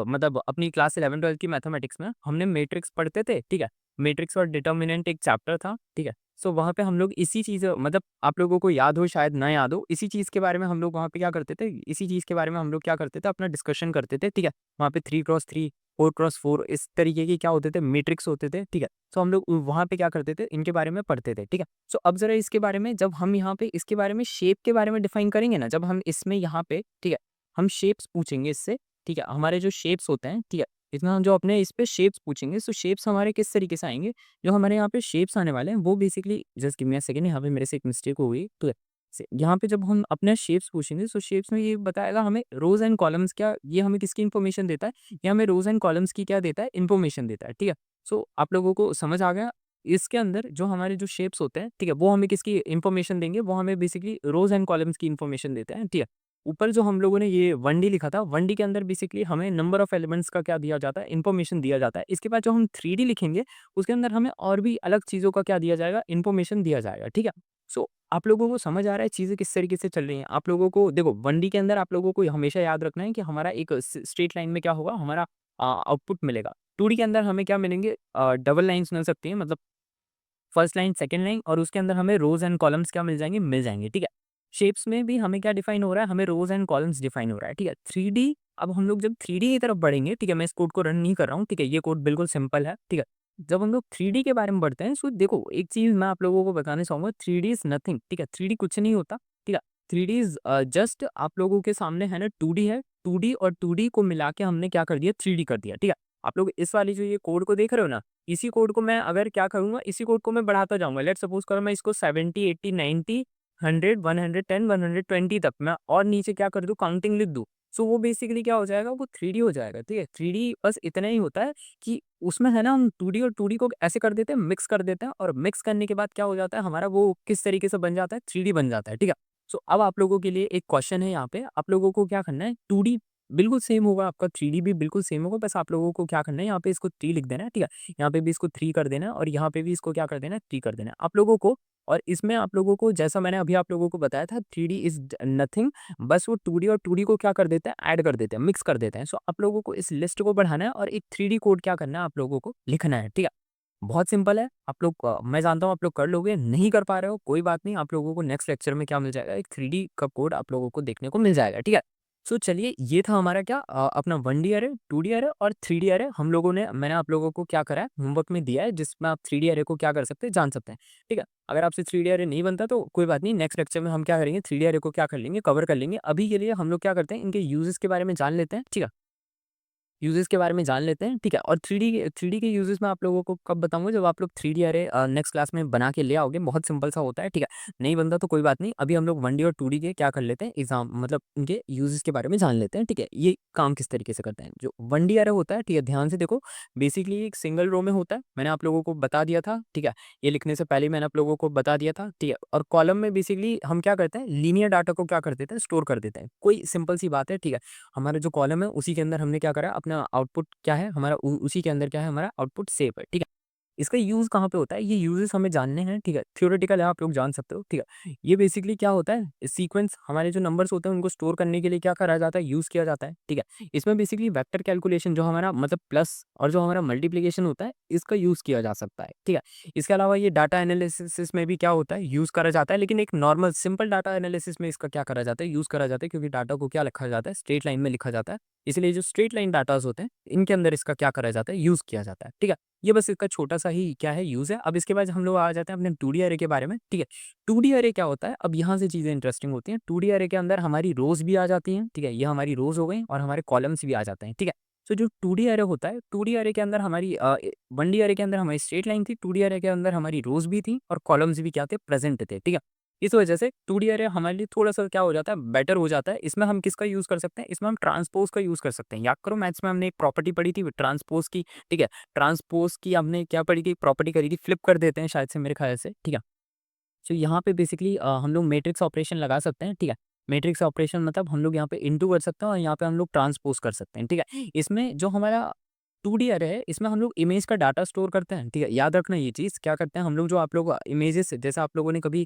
मतलब अपनी क्लास 11-12 की मैथमेटिक्स में हमने मैट्रिक्स पढ़ते थे, ठीक है। मैट्रिक्स और डिटर्मिनेंट एक चैप्टर था, ठीक है। सो वहाँ पे हम लोग इसी चीज़ मतलब आप लोगों को याद हो शायद ना याद हो, इसी चीज़ के बारे में हम लोग वहाँ पे क्या करते थे, इसी चीज़ के बारे में हम लोग क्या करते थे, अपना डिस्कशन करते थे, ठीक है। वहाँ पे 3x3, 4x4 इस तरीके के क्या होते थे, मैट्रिक्स होते थे, ठीक है। सो हम लोग वहाँ पे क्या करते थे, इनके बारे में पढ़ते थे, ठीक है। सो अब ज़रा इसके बारे में जब हम यहाँ पे इसके बारे में शेप के बारे में डिफाइन करेंगे ना, जब हम इसमें यहाँ पे, ठीक है, हम शेप्स पूछेंगे इससे, ठीक है। हमारे जो शेप्स होते हैं, ठीक है, इसमें हम जो अपने इस पे शेप्स पूछेंगे, सो शेप्स हमारे किस तरीके से आएँगे, जो हमारे यहाँ पे शेप्स आने वाले हैं वो basically just give me a second, यहाँ पे मेरे से एक मिस्टेक हो गई, तो यहाँ पे जब हम अपने शेप्स पूछेंगे, सो शेप्स में ये बताएगा हमें रोज एंड कॉलम्स क्या, ये हमें किसकी इन्फॉर्मेशन देता है, ये हमें रोज एंड कॉलम्स की क्या देता है, इन्फॉर्मेशन देता है, ठीक है। सो आप लोगों को समझ आ गया, इसके अंदर जो हमारे जो शेप्स होते हैं, ठीक है, वो हमें किसकी इन्फॉर्मेशन देंगे, वो हमें बेसिकली रोज एंड कॉलम्स की इन्फॉर्मेशन देते हैं, ठीक है। ऊपर जो हम लोगों ने ये 1D लिखा था, 1D के अंदर बेसिकली हमें नंबर ऑफ एलिमेंट्स का क्या दिया जाता है, इन्फॉर्मेशन दिया जाता है। इसके बाद जो हम 3D लिखेंगे, उसके अंदर हमें और भी अलग चीज़ों का क्या दिया जाएगा, इन्फॉर्मेशन दिया जाएगा, ठीक है। सो आप लोगों को समझ आ रहा है चीज़ें किस तरीके से चल रही हैं। आप लोगों को देखो 1D के अंदर आप लोगों को हमेशा याद रखना है कि हमारा एक स्ट्रेट लाइन में क्या होगा, हमारा आउटपुट मिलेगा। 2D के अंदर हमें क्या मिलेंगे, डबल लाइन्स मिल सकती हैं, मतलब फर्स्ट लाइन, सेकंड लाइन, और उसके अंदर हमें रोज़ एंड कॉलम्स क्या मिल जाएँगे, मिल जाएँगे, ठीक है। शेप्स में भी हमें क्या डिफाइन हो रहा है, हमें रोज़ एंड कॉलम्स डिफाइन हो रहा है, ठीक है। 3D, अब हम लोग जब 3D की तरफ बढ़ेंगे, ठीक है, मैं इस कोड को रन नहीं कर रहा हूँ, ठीक है, ये कोड बिल्कुल सिंपल है, ठीक है। जब हम लोग 3D के बारे में बढ़ते हैं, सो देखो एक चीज़ मैं आप लोगों को बताना चाहूँगा, 3D इज़ नथिंग, ठीक है, 3D कुछ नहीं होता, ठीक है। 3D इज़ जस्ट आप लोगों के सामने है ना 2D है, 2D और 2D को मिला के हमने क्या कर दिया, 3D कर दिया, ठीक है। आप लोग इस वाली जो ये कोड को देख रहे हो ना, इसी कोड को मैं अगर क्या करूँगा, इसी कोड को मैं बढ़ाता जाऊँगा। लेट्स सपोज़ करो मैं इसको 70, 80, 90, 100, 110, 120 तक मैं और नीचे क्या कर दूँ, काउंटिंग लिख दूँ। सो वो बेसिकली क्या हो जाएगा, वो 3D हो जाएगा, ठीक है। 3D बस इतना ही होता है कि उसमें है ना हम 2D और 2D को ऐसे कर देते हैं, मिक्स कर देते हैं, और मिक्स करने के बाद क्या हो जाता है, हमारा वो किस तरीके से बन जाता है, 3D बन जाता है, ठीक है। सो अब आप लोगों के लिए एक क्वेश्चन है यहाँ पे, आप लोगों को क्या करना है, 2D बिल्कुल सेम होगा, आपका 3D भी बिल्कुल सेम होगा, बस आप लोगों को क्या करना है, यहाँ पे इसको 3 लिख देना है, ठीक है। यहाँ पे भी इसको 3 कर देना है, और यहाँ पे भी इसको क्या कर देना है, 3 कर देना है आप लोगों को। और इसमें आप लोगों को जैसा मैंने अभी आप लोगों को बताया था, 3D इज़ नथिंग, बस वो 2D और 2D को क्या कर देते हैं, ऐड कर देते हैं, मिक्स कर देते हैं। सो आप लोगों को इस लिस्ट को बढ़ाना है और एक 3D कोड क्या करना है, आप लोगों को लिखना है, ठीक है। बहुत सिंपल है, आप लोग मैं जानता हूँ आप लोग कर लोगे, नहीं कर पा रहे हो कोई बात नहीं, आप लोगों को नेक्स्ट लेक्चर में क्या मिल जाएगा, एक 3D का कोड आप लोगों को देखने को मिल जाएगा, ठीक है। सो चलिए ये था हमारा क्या अपना 1D अरे, 2D अरे और 3D अरे हम लोगों ने मैंने आप लोगों को क्या करा है, होमवर्क में दिया है, जिसमें आप 3D अरे को क्या कर सकते हैं, जान सकते हैं, ठीक है। अगर आपसे 3D अरे नहीं बनता तो कोई बात नहीं, नेक्स्ट लेक्चर में हम क्या करेंगे, 3D अरे को क्या कर लेंगे, कवर कर लेंगे। अभी के लिए हम लोग क्या करते हैं, इनके यूजेस के बारे में जान लेते हैं, ठीक है। यूजेस के बारे में जान लेते हैं, ठीक है। और 3D के यूजेस मैं आप लोगों को कब बताऊँगा, जब आप लोग 3D अरे नेक्स्ट क्लास में बना के ले आओगे, बहुत सिंपल सा होता है, ठीक है। नहीं बनता तो कोई बात नहीं, अभी हम लोग 1D और 2D के क्या कर लेते हैं, एग्ज़ाम मतलब इनके यूजेस के बारे में जान लेते हैं, ठीक है। ये काम किस तरीके से करते हैं, जो 1D अरे होता है, ठीक है, ध्यान से देखो, बेसिकली एक सिंगल रो में होता है, मैंने आप लोगों को बता दिया था, ठीक है। ये लिखने से पहले मैंने आप लोगों को बता दिया था, ठीक है। और कॉलम में बेसिकली हम क्या करते हैं, लीनियर डाटा को क्या कर देते हैं, स्टोर कर देते हैं, कोई सिंपल सी बात है, ठीक है। हमारा जो कॉलम है उसी के अंदर हमने क्या करा, अपना आउटपुट क्या है हमारा, उसी के अंदर क्या है, हमारा आउटपुट सेव है, ठीक है। इसका यूज़ कहाँ पे होता है? ये यूज़ेस हमें जानने हैं, ठीक है? थ्योरेटिकल है, आप लोग जान सकते हो, ठीक है? ये बेसिकली क्या होता है, सीक्वेंस हमारे जो नंबर्स होते हैं, उनको स्टोर करने के लिए क्या करा जाता है, यूज़ किया जाता है, ठीक है? इसमें बेसिकली वेक्टर कैलकुलेशन जो हमारा मतलब प्लस और जो हमारा मल्टीप्लिकेशन होता है, इसका यूज़ किया जा सकता है, ठीक है? इसके अलावा ये डाटा एनालिसिस में भी क्या होता है, यूज़ करा जाता है, लेकिन एक नॉर्मल सिंपल डाटा एनालिसिस में इसका क्या करा जाता है, यूज़ करा जाता है, क्योंकि डाटा को क्या लिखा जाता है, स्ट्रेट लाइन में लिखा जाता है। इसलिए जो स्ट्रेट लाइन डाटाज़ होते हैं, इनके अंदर इसका क्या करा जाता है, यूज़ किया जाता है, ठीक है? ये बस इसका छोटा-सा ही क्या है, यूज़ है। अब इसके बाद हम लोग आ जाते हैं अपने 2D अरे के बारे में, ठीक है। 2D अरे क्या होता है, अब यहाँ से चीज़ें इंटरेस्टिंग होती हैं। 2D अरे के अंदर हमारी रोज़ भी आ जाती हैं, ठीक है। ये हमारी रोज़ हो गई और हमारे कॉलम्स भी आ जाते हैं, ठीक है। तो जो 2D अरे होता है, 2D अरे के अंदर हमारी 1D अरे के अंदर हमारी स्ट्रेट लाइन थी, 2D अरे के अंदर हमारी रोज़ भी थी और कॉलम्स भी क्या थे, प्रेज़ेंट थे, ठीक है। इस वजह से 2D अरे हमारे लिए थोड़ा-सा क्या हो जाता है, बेटर हो जाता है। इसमें हम किसका यूज़ कर सकते हैं, इसमें हम ट्रांसपोज़ का यूज़ कर सकते हैं। याद करो मैथ्स में हमने एक प्रॉपर्टी पढ़ी थी ट्रांसपोज़ की, ठीक है। ट्रांसपोज़ की हमने क्या पढ़ी थी, प्रॉपर्टी करी थी, फ्लिप कर देते हैं शायद से मेरे ख़्याल से, ठीक है। तो यहाँ पे बेसिकली हम लोग मैट्रिक्स ऑपरेशन लगा सकते हैं, ठीक है। मैट्रिक्स ऑपरेशन मतलब हम लोग यहाँ पे इनटू कर सकते हैं और यहाँ पे हम लोग ट्रांसपोज़ कर सकते हैं, ठीक है। इसमें जो हमारा 2D अरे है, इसमें हम लोग इमेज का डाटा स्टोर करते हैं, ठीक है। याद रखना ये चीज़, क्या करते हैं हम लोग, जो आप लोग इमेजेस जैसे आप लोगों ने कभी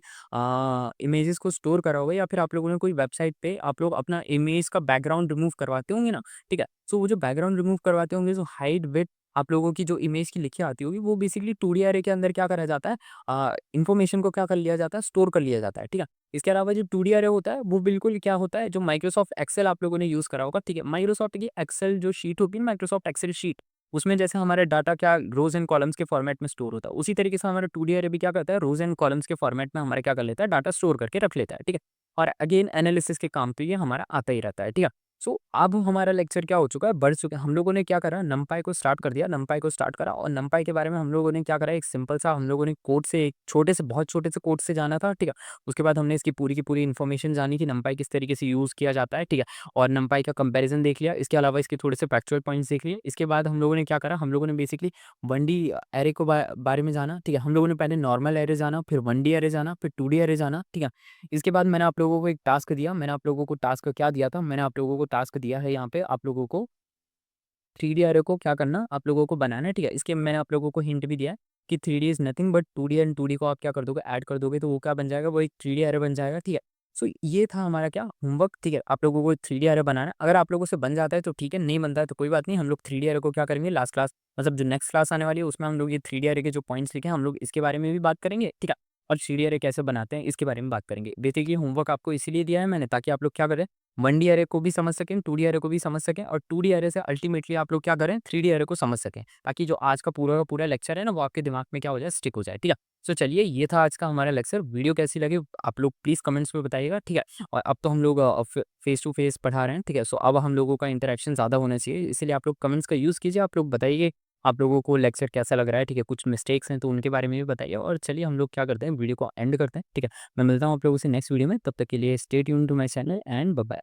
इमेजेस को स्टोर करा होगा, या फिर आप लोगों ने कोई वेबसाइट पे आप लोग अपना इमेज का बैकग्राउंड रिमूव करवाते होंगे ना, ठीक है। सो वो जो बैकग्राउंड रिमूव करवाते होंगे, जो हाइड विड्थ आप लोगों की जो इमेज की लिखी आती होगी, वो बेसिकली 2D अरे के अंदर क्या करा जाता है, इन्फॉर्मेशन को क्या कर लिया जाता है, स्टोर कर लिया जाता है, ठीक है। इसके अलावा जो 2D अरे होता है, वो बिल्कुल क्या होता है, जो माइक्रोसॉफ्ट एक्सेल आप लोगों ने यूज़ करा होगा, ठीक है। माइक्रोसॉफ्ट की एक्सेल जो शीट होगी, माइक्रोसॉफ्ट एक्सेल शीट, उसमें जैसे हमारा डाटा क्या रोज़ एंड कॉलम्स के फॉर्मेट में स्टोर होता है, उसी तरीके से हमारा 2D अरे भी क्या करता है, रोज़ एंड कॉलम्स के फॉर्मेट में हमारा क्या कर लेता है, डाटा स्टोर करके रख लेता है, ठीक है। और अगेन एनालिसिस के काम तो ये हमारा आता ही रहता है, ठीक है। सो अब हमारा लेक्चर क्या हो चुका है, बढ़ चुका है। हम लोगों ने क्या करा, नमपाई को स्टार्ट कर दिया, नमपाई को स्टार्ट करा, और नमपाई के बारे में हम लोगों ने क्या करा, एक सिंपल सा हम लोगों ने कोड से, एक छोटे से बहुत छोटे से कोड से जाना था, ठीक है। उसके बाद हमने इसकी पूरी की पूरी इन्फॉर्मेशन जानी कि नमपाई किस तरीके से यूज़ किया जाता है, ठीक है। और नमपाई का कंपैरिजन देख लिया, इसके अलावा इसके थोड़े से फैक्चुअल पॉइंट्स देख लिए। इसके बाद हम लोगों ने क्या करा, हम लोगों ने बेसिकली 1D एरे को बारे में जाना, ठीक है। हम लोगों ने पहले नॉर्मल एरे जाना, फिर 1D एरे जाना, फिर 2D एरे जाना, ठीक है। इसके बाद मैंने आप लोगों को एक टास्क दिया, मैंने आप लोगों को टास्क क्या दिया था, मैंने आप लोगों को टास्क दिया है यहाँ पे, आप लोगों को 3D अरे को क्या करना, आप लोगों को बनाना है, ठीक है। इसके मैंने आप लोगों को हिंट भी दिया है कि 3D is nothing but 2D and 2D को आप क्या कर दोगे, ऐड कर दोगे तो वो क्या बन जाएगा, वो एक 3D अरे बन जाएगा, ठीक है। सो ये था हमारा क्या होमवर्क, ठीक है। आप लोगों को 3D अरे बनाना है, अगर आप लोगों से बन जाता है तो ठीक है, नहीं बनता है तो कोई बात नहीं। हम लोग 3D अरे को क्या करेंगे लास्ट क्लास, मतलब जो नेक्स्ट क्लास आने वाली है उसमें हम लोग ये 3D अरे के जो पॉइंट्स लिखे हैं हम लोग इसके बारे में भी बात करेंगे, ठीक है। और 3D अरे कैसे बनाते हैं इसके बारे में बात करेंगे। बेसिकली होमवर्क आपको इसीलिए दिया है मैंने ताकि आप लोग क्या करें, 1D अरे को भी समझ सकें, 2D अरे को भी समझ सकें और 2D अरे से अल्टीमेटली आप लोग क्या करें, 3D अरे को समझ सकें, ताकि जो आज का पूरा लेक्चर है ना वो आपके दिमाग में क्या हो जाए, स्टिक हो जाए, ठीक है। सो चलिए ये था आज का हमारा लेक्चर। वीडियो कैसी लगी आप लोग प्लीज़ कमेंट्स में बताइएगा, ठीक है। और अब तो हम लोग फेस टू फेस पढ़ा रहे हैं, ठीक है। सो अब हम लोगों का इंटरेक्शन ज़्यादा होना चाहिए, इसीलिए आप लोग कमेंट्स का यूज़ कीजिए। आप लोग बताइए आप लोगों को लेक्चर कैसा लग रहा है, ठीक है। कुछ मिस्टेक्स हैं तो उनके बारे में भी बताइए। और चलिए हम लोग क्या करते हैं, वीडियो को एंड करते हैं, ठीक है। मैं मिलता हूँ आप लोगों से नेक्स्ट वीडियो में, तब तक के लिए stay tuned to my channel and bye bye.